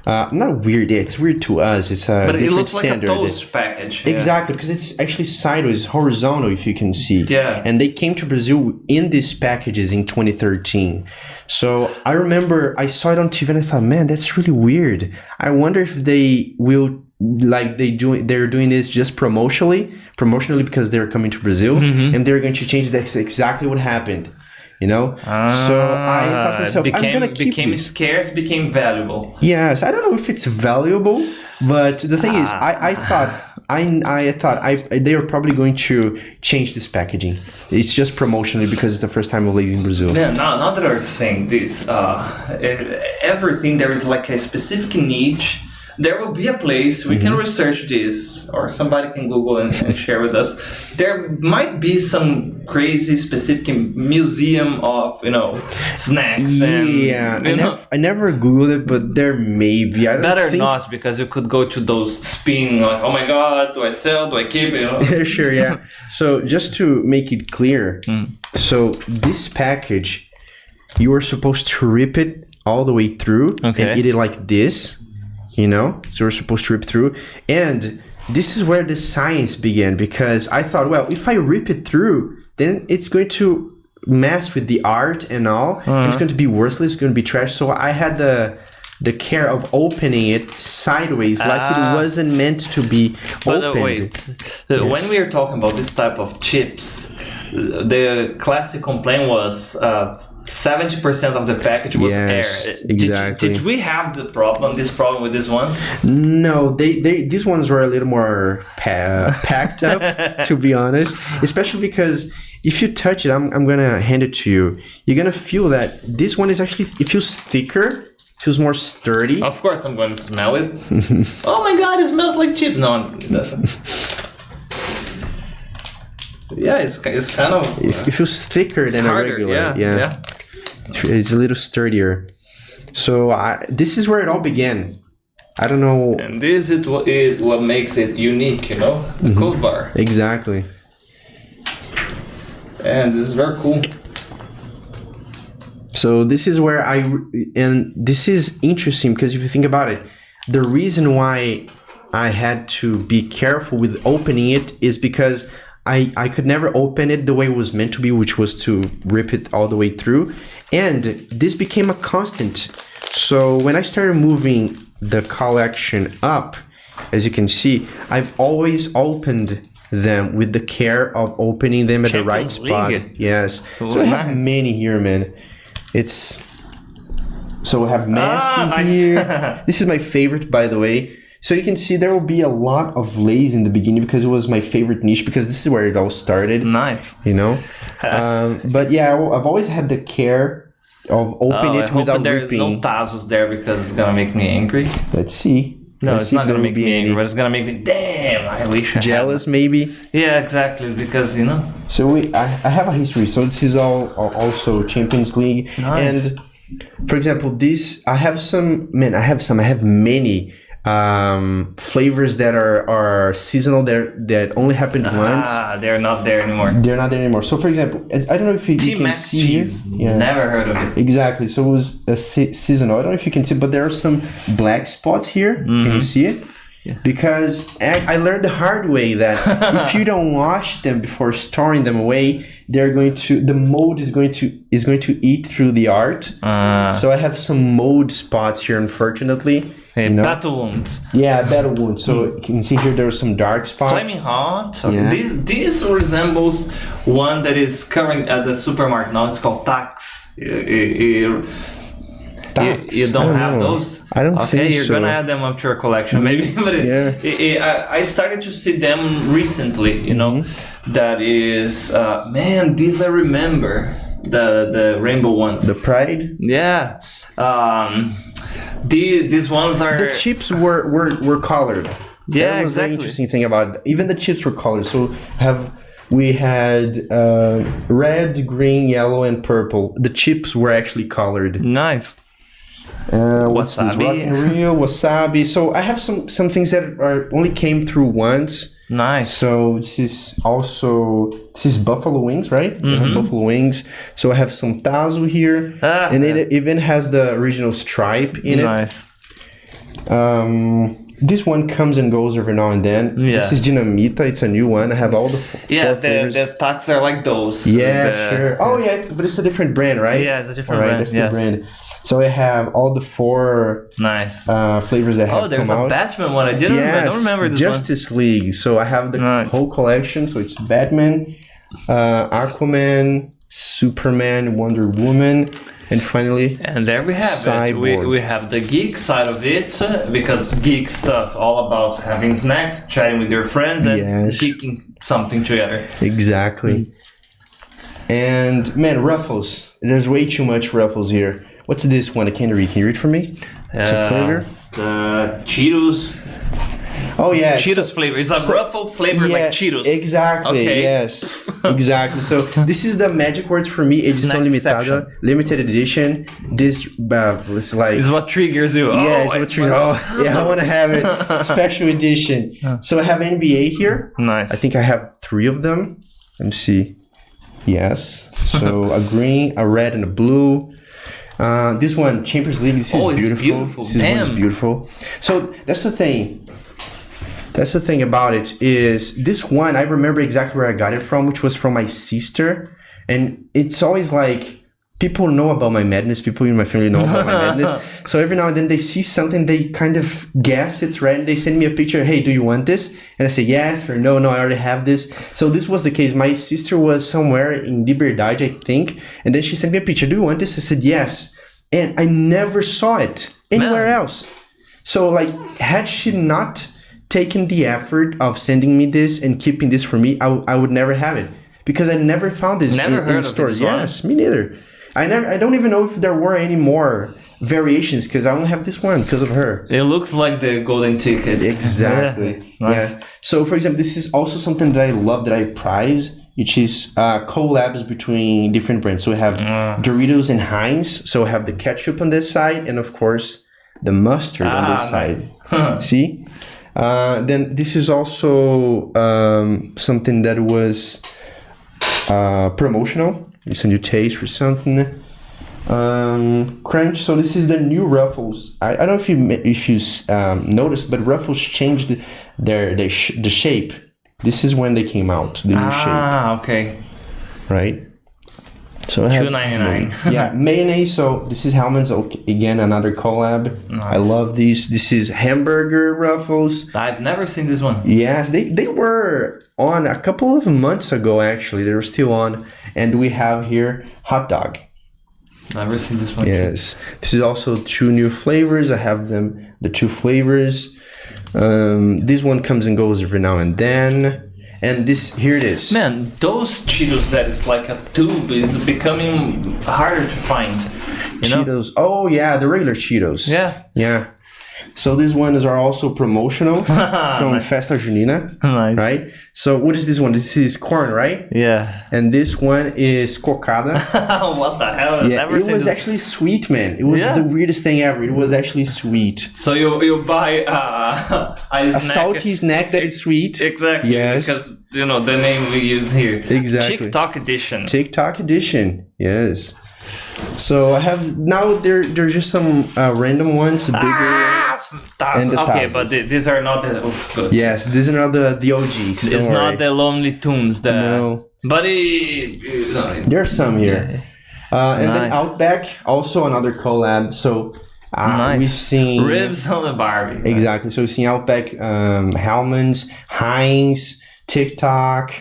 not weird, it's weird to us. It's a but it looks standard. Like a toast package. Exactly, because it's actually sideways, horizontal, if you can see. Yeah. And they came to Brazil in these packages in 2013. So I remember I saw it on TV and I thought, man, that's really weird. I wonder if they will, they're doing this just promotionally because they're coming to Brazil and they're going to change. That's exactly what happened. So I thought to myself, I'm gonna keep became this. Scarce, became valuable. Yes, I don't know if it's valuable, but the thing is, I thought they are probably going to change this packaging. It's just promotionally because it's the first time of Lay's in Brazil. Yeah, now that I'm saying this, everything there is like a specific niche. There will be a place, we can research this, or somebody can Google and share with us. There might be some crazy specific museum of, snacks. Yeah, I never Googled it, but there may be. Better not, because you could go to those spin, like, oh my God, do I sell, do I keep it? Sure, yeah. So just to make it clear, so this package, you are supposed to rip it all the way through and eat it like this. So we're supposed to rip through. And this is where the science began, because I thought, well, if I rip it through, then it's going to mess with the art and all. And it's going to be worthless, it's going to be trash. So I had the the care of opening it sideways, like it wasn't meant to be opened. But wait, when we are talking about this type of chips, the classic complaint was 70% of the package was air. Exactly. Did we have this problem with these ones? No, these ones were a little more packed up, to be honest. Especially because if you touch it, I'm gonna hand it to you. You're gonna feel that this one is actually, it feels thicker, feels more sturdy. Of course, I'm gonna smell it. Oh my god, it smells like chip. No, it doesn't. Yeah, it's kind of. It feels thicker than a regular. Yeah. It's a little sturdier. So this is where it all began. I don't know. And this is what makes it unique, the code bar. Exactly. And this is very cool. So this is where and this is interesting because if you think about it, the reason why I had to be careful with opening it is because I could never open it the way it was meant to be, which was to rip it all the way through. And this became a constant. So when I started moving the collection up, as you can see, I've always opened them with the care of opening them at the right spot. Yes. So I have many here, man. So we have Messi here. This is my favorite, by the way. So you can see there will be a lot of lays in the beginning because it was my favorite niche because this is where it all started. Nice. But yeah, I've always had the care of opening it without ripping. No Tazos there because it's gonna make me angry. Let's see. No, it's not gonna make me angry, but it's gonna make me I wish I jealous maybe. Yeah, exactly, because So I have a history. So this is all also Champions League. Nice. And for example, I have many flavors that are seasonal that only happened once. They're not there anymore. So for example, I don't know if you can see cheese. Yeah. Never heard of it. Exactly. So it was a seasonal. I don't know if you can see, but there are some black spots here. Mm-hmm. Can you see it? Yeah. Because I learned the hard way that if you don't wash them before storing them away, the mold is going to eat through the art. So I have some mold spots here, unfortunately. Battle wounds. Yeah, battle wounds. So you can see here there are some dark spots. Flaming hot. Yeah. This resembles one that is current at the supermarket now. It's called Tax. You don't have those? I don't think so. Okay, you're gonna add them up to your collection, maybe. But I started to see them recently. That is, these I remember the rainbow ones. The Pride. Yeah. These ones are the chips were colored. Yeah, that was the interesting thing about it. Even the chips were colored. So we had red, green, yellow, and purple. The chips were actually colored. Nice. Wasabi. Real wasabi. So I have some things that only came through once. Nice. So this is buffalo wings, right? Mm-hmm. Buffalo wings. So I have some tazo here, and it even has the original stripe in it. Nice. This one comes and goes every now and then. Yeah. This is Dinamita. It's a new one. I have all the four flavors. The tacos are like those. Yeah, sure. Oh yeah, but it's a different brand, right? Yeah, it's a different brand. That's the brand. So I have all the four flavors that have come out. Oh, there's a Batman one. I don't remember this Justice League. So I have the whole collection. So it's Batman, Aquaman, Superman, Wonder Woman, and finally, and there we have Cyborg. it. We have the geek side of it because geek stuff all about having snacks, chatting with your friends, and geeking something together. Exactly. And man, Ruffles. There's way too much Ruffles here. What's this one? I can't read. Can you read for me? It's a flavor. The Cheetos. Oh yeah, Cheetos flavor. It's a Ruffle flavor like Cheetos. Exactly. Okay. Yes. Exactly. So this is the magic words for me. Edição limitada, limited edition. This it's like. This is what triggers you. Yeah, it's what triggers. I want to have it. Special edition. So I have NBA here. Nice. I think I have 3 of them. Let me see. Yes. So a green, a red, and a blue. This one, Champions League. This is beautiful. This one's beautiful. So that's the thing. That's the thing about it is this one, I remember exactly where I got it from, which was from my sister. And it's always like people know about my madness. People in my family know about my madness. So every now and then they see something, they kind of guess it's right. And they send me a picture. Hey, do you want this? And I say yes or no, I already have this. So this was the case. My sister was somewhere in Liberdade, I think. And then she sent me a picture. Do you want this? I said yes. And I never saw it anywhere else. So like, had she not taken the effort of sending me this and keeping this for me, I would never have it. Because I never found this in stores. Yes, me neither. I don't even know if there were any more variations because I only have this one because of her. It looks like the golden ticket. Exactly. Nice. Yeah. So, for example, this is also something that I love, that I prize, which is collabs between different brands. So we have Doritos and Heinz. So we have the ketchup on this side, and of course the mustard on this side. See? Then this is also something that was promotional. It's a new taste for something. Crunch. So this is the new Ruffles. I don't know if you noticed, but Ruffles changed the shape. This is when they came out. The new shape. Okay. Right. So $2.99. Yeah, mayonnaise. So this is Hellmann's. Okay, again, another collab. Nice. I love these. This is hamburger Ruffles. I've never seen this one. Yes, they were on a couple of months ago. Actually, they were still on. And we have here hot dog. Never seen this one. Yes, this is also 2 new flavors. I have the 2 flavors. This one comes and goes every now and then. And here it is. Man, those Cheetos that is like a tube is becoming harder to find. Cheetos. Oh yeah, the regular Cheetos. Yeah. So these ones are also promotional from Festa Junina. Nice. Right? So what is this one? This is corn, right? Yeah. And this one is cocada. What the hell? Yeah, it was actually sweet, man. It was the weirdest thing ever. It was actually sweet. So you buy a salty snack that is sweet. Exactly. Yes. Because, the name we use here. Exactly. TikTok edition. TikTok edition. Yes. So I have now there's just some random ones, bigger. And but these are not the good. Yes, these are not the OGs. It's not the Lonely Tunes. No. But there's some here. And then Outback, also another collab. So we've seen ribs on the Barbie. Exactly. So we've seen Outback, Hellmann's, Heinz, TikTok.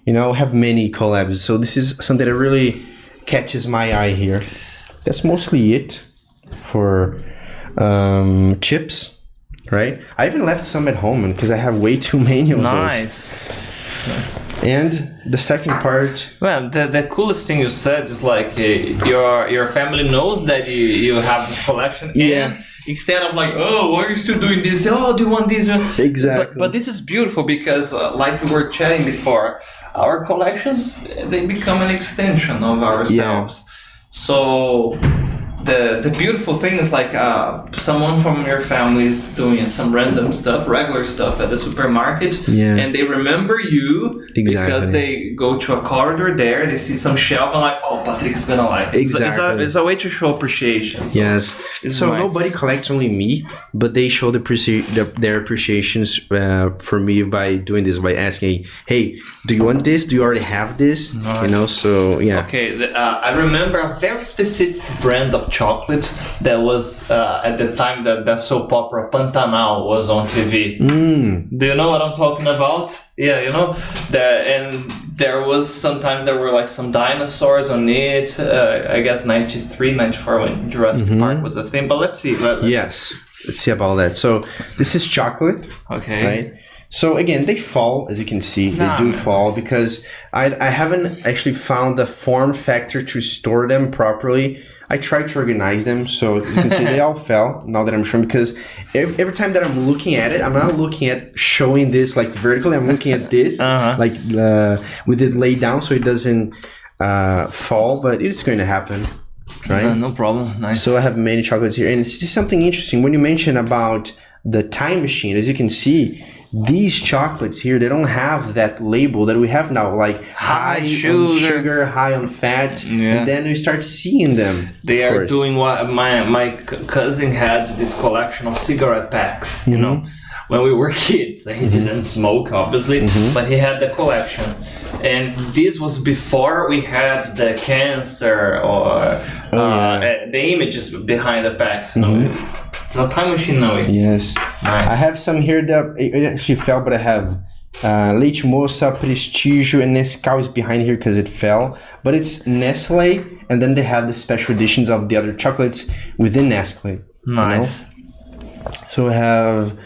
Have many collabs. So this is something that really catches my eye here. That's mostly it for chips, right? I even left some at home because I have way too many of those. And the second part. Well, the coolest thing you said is like your family knows that you have this collection. Yeah. And instead of like, oh, why are you still doing this? Oh, do you want this? Exactly. But this is beautiful because, like we were chatting before, our collections, they become an extension of ourselves. Yeah. So the beautiful thing is like someone from your family is doing some random stuff, regular stuff at the supermarket, and they remember you because they go to a corridor there, they see some shelf and like, oh, Patrick's gonna like it. Exactly. It's a way to show appreciation. So yes. So nice. Nobody collects, only me, but they show their appreciations for me by doing this, by asking, hey, do you want this? Do you already have this? Nice. So yeah. Okay, I remember a very specific brand of chocolate that was at the time that soap opera Pantanal was on TV. Do you know what I'm talking about? Yeah, and there were like some dinosaurs on it. I guess 93, 94 when Jurassic Park was a thing. But let's see. Yes, let's see about that. So this is chocolate. Okay. Right. So again, they fall, as you can see. They do fall because I haven't actually found the form factor to store them properly. I tried to organize them, so you can see they all fell, now that I'm showing, because every time that I'm looking at it, I'm not looking at showing this like vertically, I'm looking at this, like with it laid down so it doesn't fall, but it's going to happen, right? No problem, nice. So I have many chocolates here, and it's just something interesting. When you mentioned about the time machine, as you can see, these chocolates here, they don't have that label that we have now, like high on sugar, high on fat, and then we start seeing them. They are doing what my cousin had, this collection of cigarette packs, you know, when we were kids. He didn't smoke, obviously, but he had the collection. And this was before we had the cancer or the images behind the packs. It's a time machine now. Yes. Nice. I have some here that it actually fell, but I have Leite Moça, Prestígio, and Nescau is behind here because it fell. But it's Nestle, and then they have the special editions of the other chocolates within Nestle. Nice. You know? So I have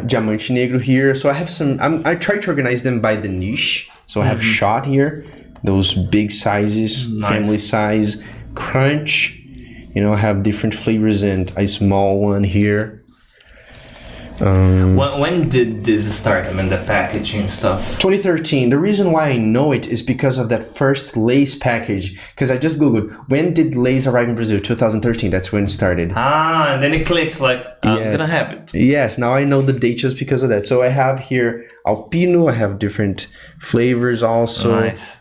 Diamante Negro here. So I have some, I try to organize them by the niche. So I have Shot here, those big sizes, family size, Crunch. You know, I have different flavors and a small one here. When did this start? I mean, the packaging stuff. 2013. The reason why I know it is because of that first Lay's package. Because I just googled, when did Lay's arrive in Brazil? 2013. That's when it started. And then it clicks like, I'm gonna have it. Yes, now I know the date just because of that. So I have here Alpino. I have different flavors also. Nice.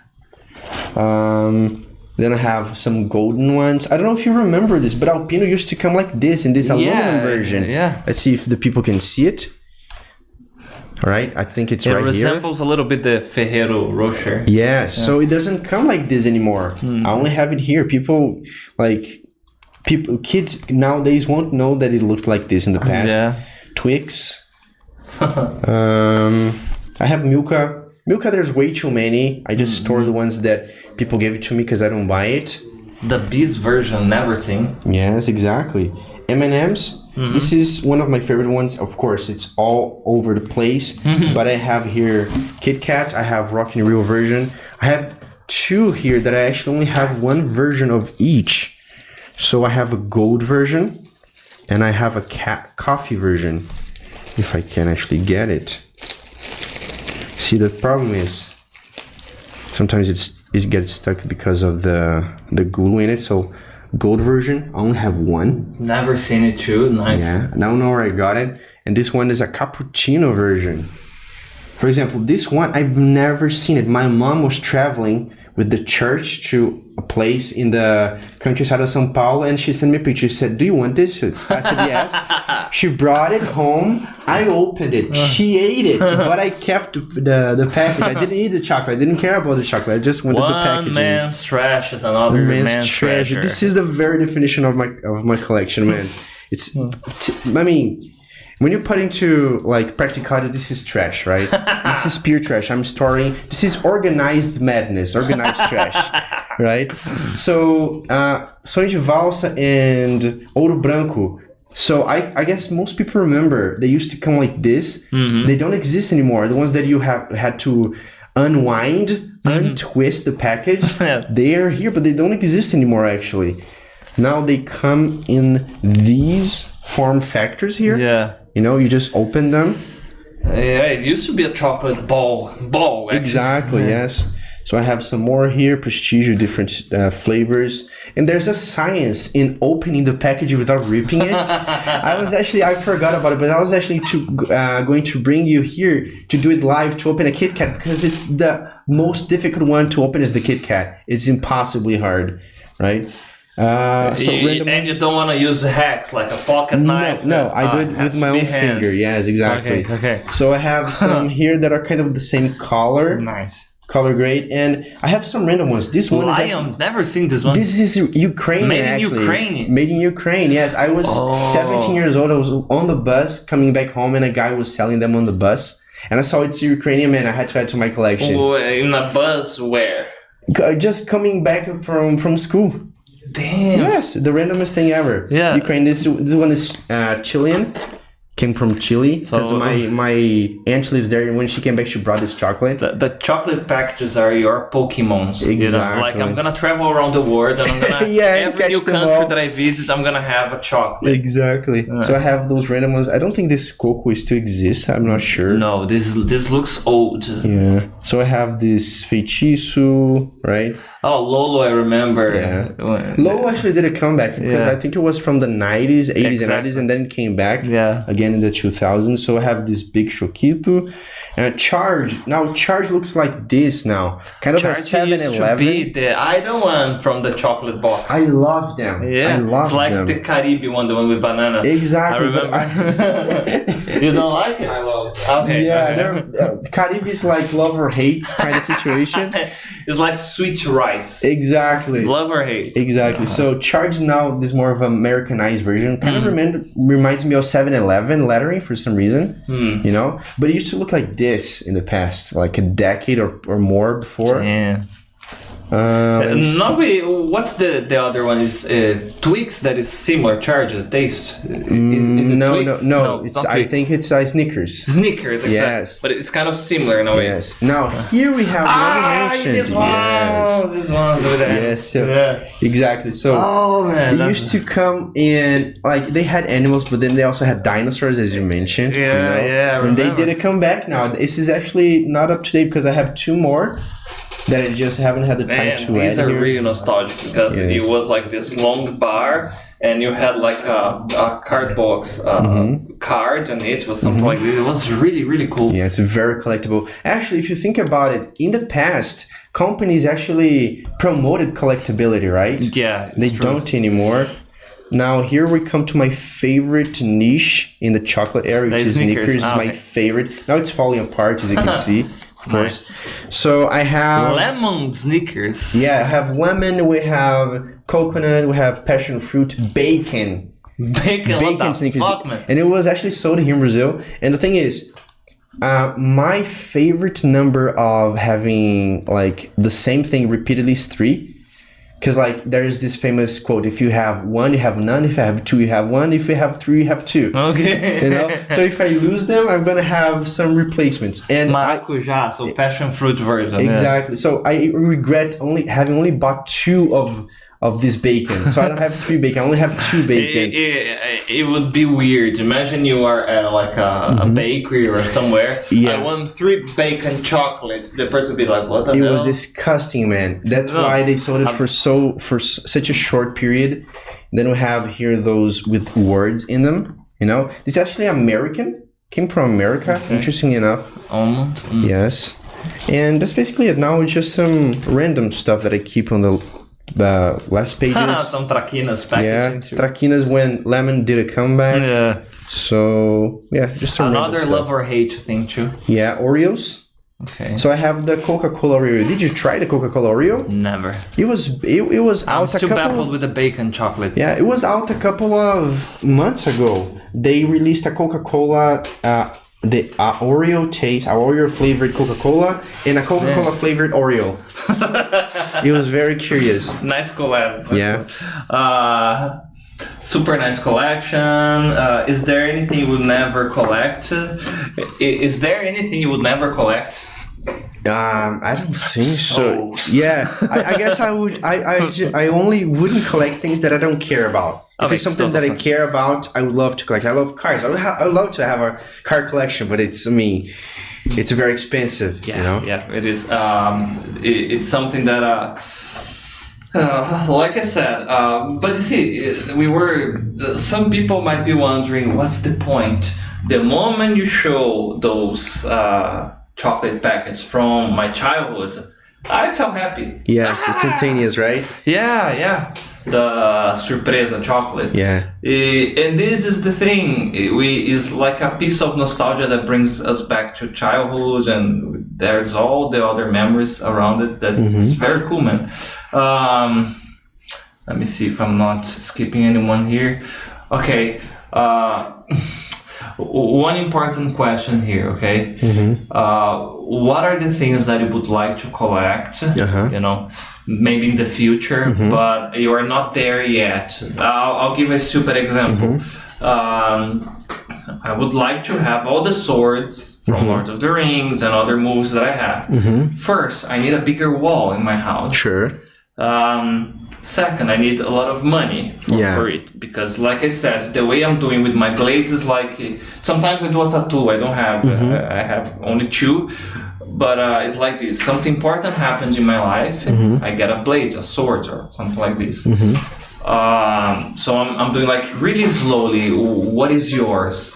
Then I have some golden ones. I don't know if you remember this, but Alpino used to come like this in this aluminum version. Yeah. Let's see if the people can see it. All right, I think it's right here. It resembles a little bit the Ferrero Rocher. Yeah, so it doesn't come like this anymore. I only have it here. Kids nowadays won't know that it looked like this in the past. Yeah. Twix. I have Milka. Milka, there's way too many. I just store the ones that people gave it to me because I don't buy it. The Beast version, never seen. Yes, exactly. M&M's. This is one of my favorite ones. Of course, it's all over the place. But I have here Kit Kat. I have Rock and Roll version. I have two here that I actually only have one version of each. So I have a gold version and I have a coffee version. If I can actually get it. See, the problem is sometimes it gets stuck because of the glue in it. So gold version, I only have one. Never seen it too. Nice. Yeah, I don't know where I got it. And this one is a cappuccino version. For example, this one, I've never seen it. My mom was traveling with the church to a place in the countryside of São Paulo, and she sent me a picture. She said, "Do you want this?" I said, "Yes." She brought it home. I opened it. She ate it, but I kept the package. I didn't eat the chocolate. I didn't care about the chocolate. I just wanted the packaging. One man's trash is another man's treasure. This is the very definition of my collection, man. I mean, when you put into like practicality, this is trash, right? This is pure trash. I'm storing. This is organized madness, organized trash, right? So, Sonho de Valsa and Ouro Branco. So I guess most people remember they used to come like this. They don't exist anymore. The ones that you had to unwind, untwist the package. They are here, but they don't exist anymore. Actually, now they come in these form factors here. Yeah. You know, you just open them. Yeah, it used to be a chocolate ball. Actually. Exactly, yes. So I have some more here, Prestígio, different flavors. And there's a science in opening the package without ripping it. I forgot about it, but I was actually going to bring you here to do it live to open a Kit Kat because it's the most difficult one to open is the Kit Kat. It's impossibly hard, right? And you don't want to use hacks like a pocket knife. No, I do it with my own finger. Yes, exactly. Okay. So I have some here that are kind of the same color. Nice. Color grade, and I have some random ones. This one is I've never seen this one. This is Ukrainian. Made in Ukraine. Yes, I was 17 years old. I was on the bus coming back home, and a guy was selling them on the bus, and I saw it's Ukrainian. Man, I had to add to my collection. In a bus where? Just coming back from school. Damn. Yes, the randomest thing ever. Yeah. Ukraine. This one is Chilean. Came from Chile because my aunt lives there, and when she came back, she brought this chocolate. The chocolate packages are your Pokemons. Exactly. You know? Like I'm gonna travel around the world, and I'm gonna every new country that I visit, I'm gonna have a chocolate. Exactly. So I have those random ones. I don't think this cocoa still exists. I'm not sure. No, this looks old. Yeah. So I have this feitiço, right? Oh, Lolo, I remember. Yeah. Lolo actually did a comeback because I think it was from the 90s, 80s and 90s, and then it came back again in the 2000s. So I have this big Choquito. And Charge. Now, Charge looks like this now. Kind of Charge a 7-Eleven. used to be the idol one from the chocolate box. I love them. Yeah. I love it's like them. the Caribe one, the one with banana. Exactly. I remember. You don't like it? I love it. Okay. Yeah, Caribe is like love or hate kind of situation. It's like sweet rice. Exactly. Love or hate. Exactly. So Charge now is more of an Americanized version. Kind of reminds me of 7-Eleven lettering for some reason. You know? But it used to look like this in the past, like a decade or more before. Yeah. What's the other one? Is Twix that is similar Charge the taste? Is it no. It's I think it's Snickers. Snickers, exactly. Yes. But it's kind of similar in a way. Yes. Now here we have this one. Yes. So, exactly. So they used to come in like they had animals, but then they also had dinosaurs, as you mentioned. Yeah, yeah. And they did a comeback now. This is actually not up to date because I have two more that I just haven't had the time to these add are here. really nostalgic because it was like this long bar and you had like a card box card on it was something like this. It was really, really cool. Yeah, it's very collectible. Actually, if you think about it, in the past, companies actually promoted collectability, right? Yeah, they don't anymore. Now here we come to my favorite niche in the chocolate area, which is Snickers. Is my favorite. Now it's falling apart, as you can see. Of course. So I have lemon Snickers. Yeah, I have lemon, we have coconut, we have passion fruit, bacon Snickers. And it was actually sold here in Brazil. And the thing is, my favorite number of having like the same thing repeatedly is 3. Because like there's this famous quote: if you have 1, you have none. If you have 2, you have 1. If you have 3, you have 2. Okay. You know. So if I lose them, I'm gonna have some replacements. And maracujá, so passion fruit version. Exactly. So I regret having only bought 2 of this bacon. So I don't have 3 bacon. I only have 2 bacon. It would be weird. Imagine you are at like a bakery or somewhere. Yeah. I want 3 bacon chocolates. The person would be like, "What the hell?" It was disgusting, man. That's why they sold it for such a short period. Then we have here those with words in them. You know, this is actually American. Came from America. Okay. Interestingly enough. Almond. Yes. And that's basically it. Now it's just some random stuff that I keep on the last pages. Some traquinas packaging. Yeah, traquinas when lemon did a comeback. Yeah. So yeah, just some another love or hate thing too. Yeah, Oreos. Okay. So I have the Coca-Cola Oreo. Did you try the Coca-Cola Oreo? Never. It was out. I'm still baffled with the bacon chocolate. Yeah, it was out a couple of months ago. They released a Coca-Cola. The Oreo taste, Oreo flavored Coca-Cola, and a Coca-Cola flavored Oreo. It was very curious. Nice collab. Yeah. Super nice collection. Is there anything you would never collect? Is there anything you would never collect? I don't think so. Yeah, I guess I would. I only wouldn't collect things that I don't care about. If it's something that I care about, I would love to collect. I love cars. I would love to have a car collection, but it's very expensive. Yeah, you know? Yeah, it is. It's something that, like I said, but you see, some people might be wondering, what's the point? The moment you show those chocolate packets from my childhood, I felt happy. Yes, instantaneous, right? Yeah. The surpresa chocolate. Yeah. And this is the thing. Is like a piece of nostalgia that brings us back to childhood, and there's all the other memories around it. That is very cool, man. Let me see if I'm not skipping anyone here. Okay. One important question here, okay? What are the things that you would like to collect, you know, maybe in the future, but you are not there yet? I'll give a stupid example. I would like to have all the swords from Lord of the Rings and other movies that I have. First, I need a bigger wall in my house. Sure. Second, I need a lot of money for it, because like I said, the way I'm doing with my blades is like, sometimes I do a tattoo, I don't have, I have only 2, But it's like this. Something important happens in my life. I get a blade, a sword, or something like this. So I'm doing like really slowly. What is yours?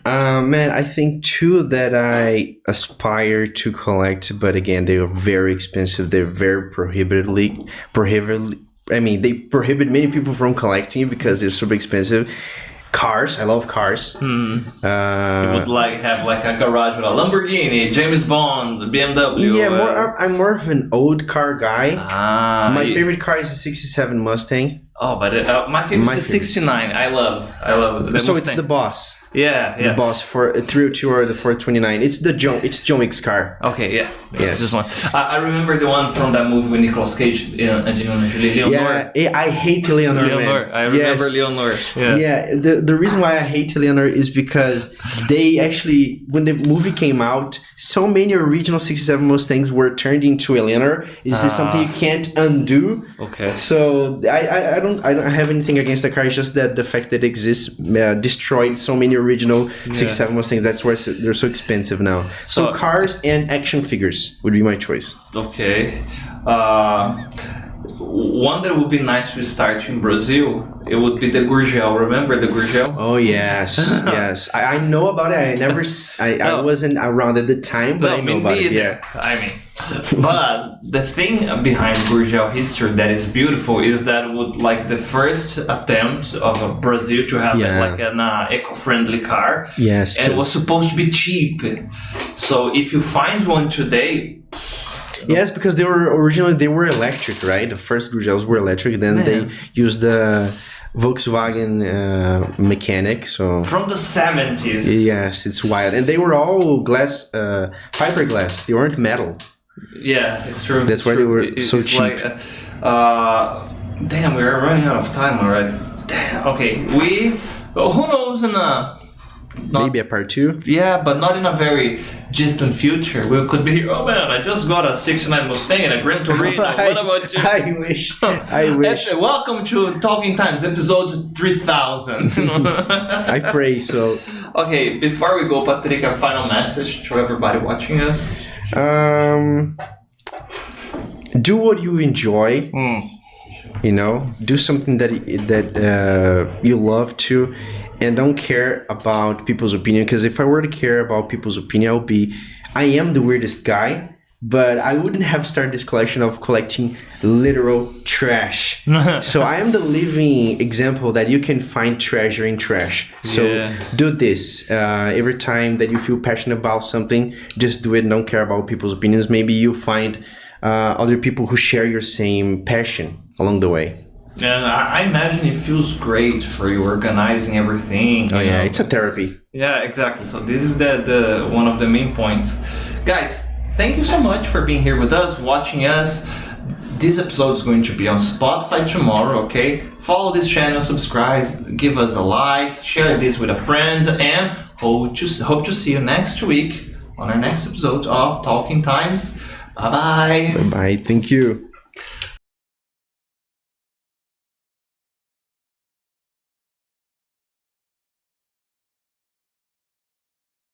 Man, I think two that I aspire to collect, but again, they are very expensive. They're very prohibitively. I mean, they prohibit many people from collecting because they're super expensive. Cars, I love cars. You would like have like a garage with a Lamborghini, James Bond, BMW. Yeah, I'm more of an old car guy. My favorite car is a '67 Mustang. Oh, but my favorite is the '69. I love the So Mustang. it's the Boss. Yeah. The Boss for 302 or the 429. It's John Wick's car. Okay, yeah. Yes. This one. I remember the one from that movie with Nicolas Cage and Angelina Jolie. Leonor. Yeah, I hate Leonor, man. I remember Leonor. Yeah. Yeah, the reason why I hate Leonor is because they actually, when the movie came out, so many original '67 Mustangs were turned into Leonor. Is this something you can't undo? Okay. So I don't have anything against the car. It's just that the fact that it exists destroyed so many original '67 Mustangs. That's why they're so expensive now. So cars and action figures would be my choice. Okay. One that would be nice to start in Brazil, it would be the gurgel. Remember the gurgel? Oh yes, yes. I know about it. I wasn't around at the time, but I know about it. Yeah. I mean, but the thing behind gurgel history that is beautiful is that it would like the first attempt of Brazil to have like an eco-friendly car. Yes. And it was supposed to be cheap. So if you find one today. Yes, because they were electric, right? The first gurgels were electric. Then they used the Volkswagen mechanic. So from the 70s. Yes, it's wild, and they were all glass, fiberglass. They weren't metal. Yeah, it's true. That's why they were so cheap. Like, damn, we are running out of time already. Damn. Okay, who knows maybe a part 2? Yeah, but not in a very distant future. We could be here. Oh man, I just got a '69 Mustang and a Gran Torino. What about you? I wish. Welcome to Talking Times, episode 3000. I pray so. Okay, before we go, Patrick, a final message to everybody watching us. Do what you enjoy. You know, do something that you love to. And don't care about people's opinion, because if I were to care about people's opinion, I am the weirdest guy, but I wouldn't have started this collection of collecting literal trash. So I am the living example that you can find treasure in trash. So do this. Every time that you feel passionate about something, just do it. Don't care about people's opinions. Maybe you find other people who share your same passion along the way. And I imagine it feels great for you organizing everything. Oh yeah, it's a therapy. Yeah, exactly. So this is the one of the main points. Guys, thank you so much for being here with us, watching us. This episode is going to be on Spotify tomorrow, okay? Follow this channel, subscribe, give us a like, share this with a friend, and hope to see you next week on our next episode of Talking Times. Bye-bye. Bye-bye. Thank you.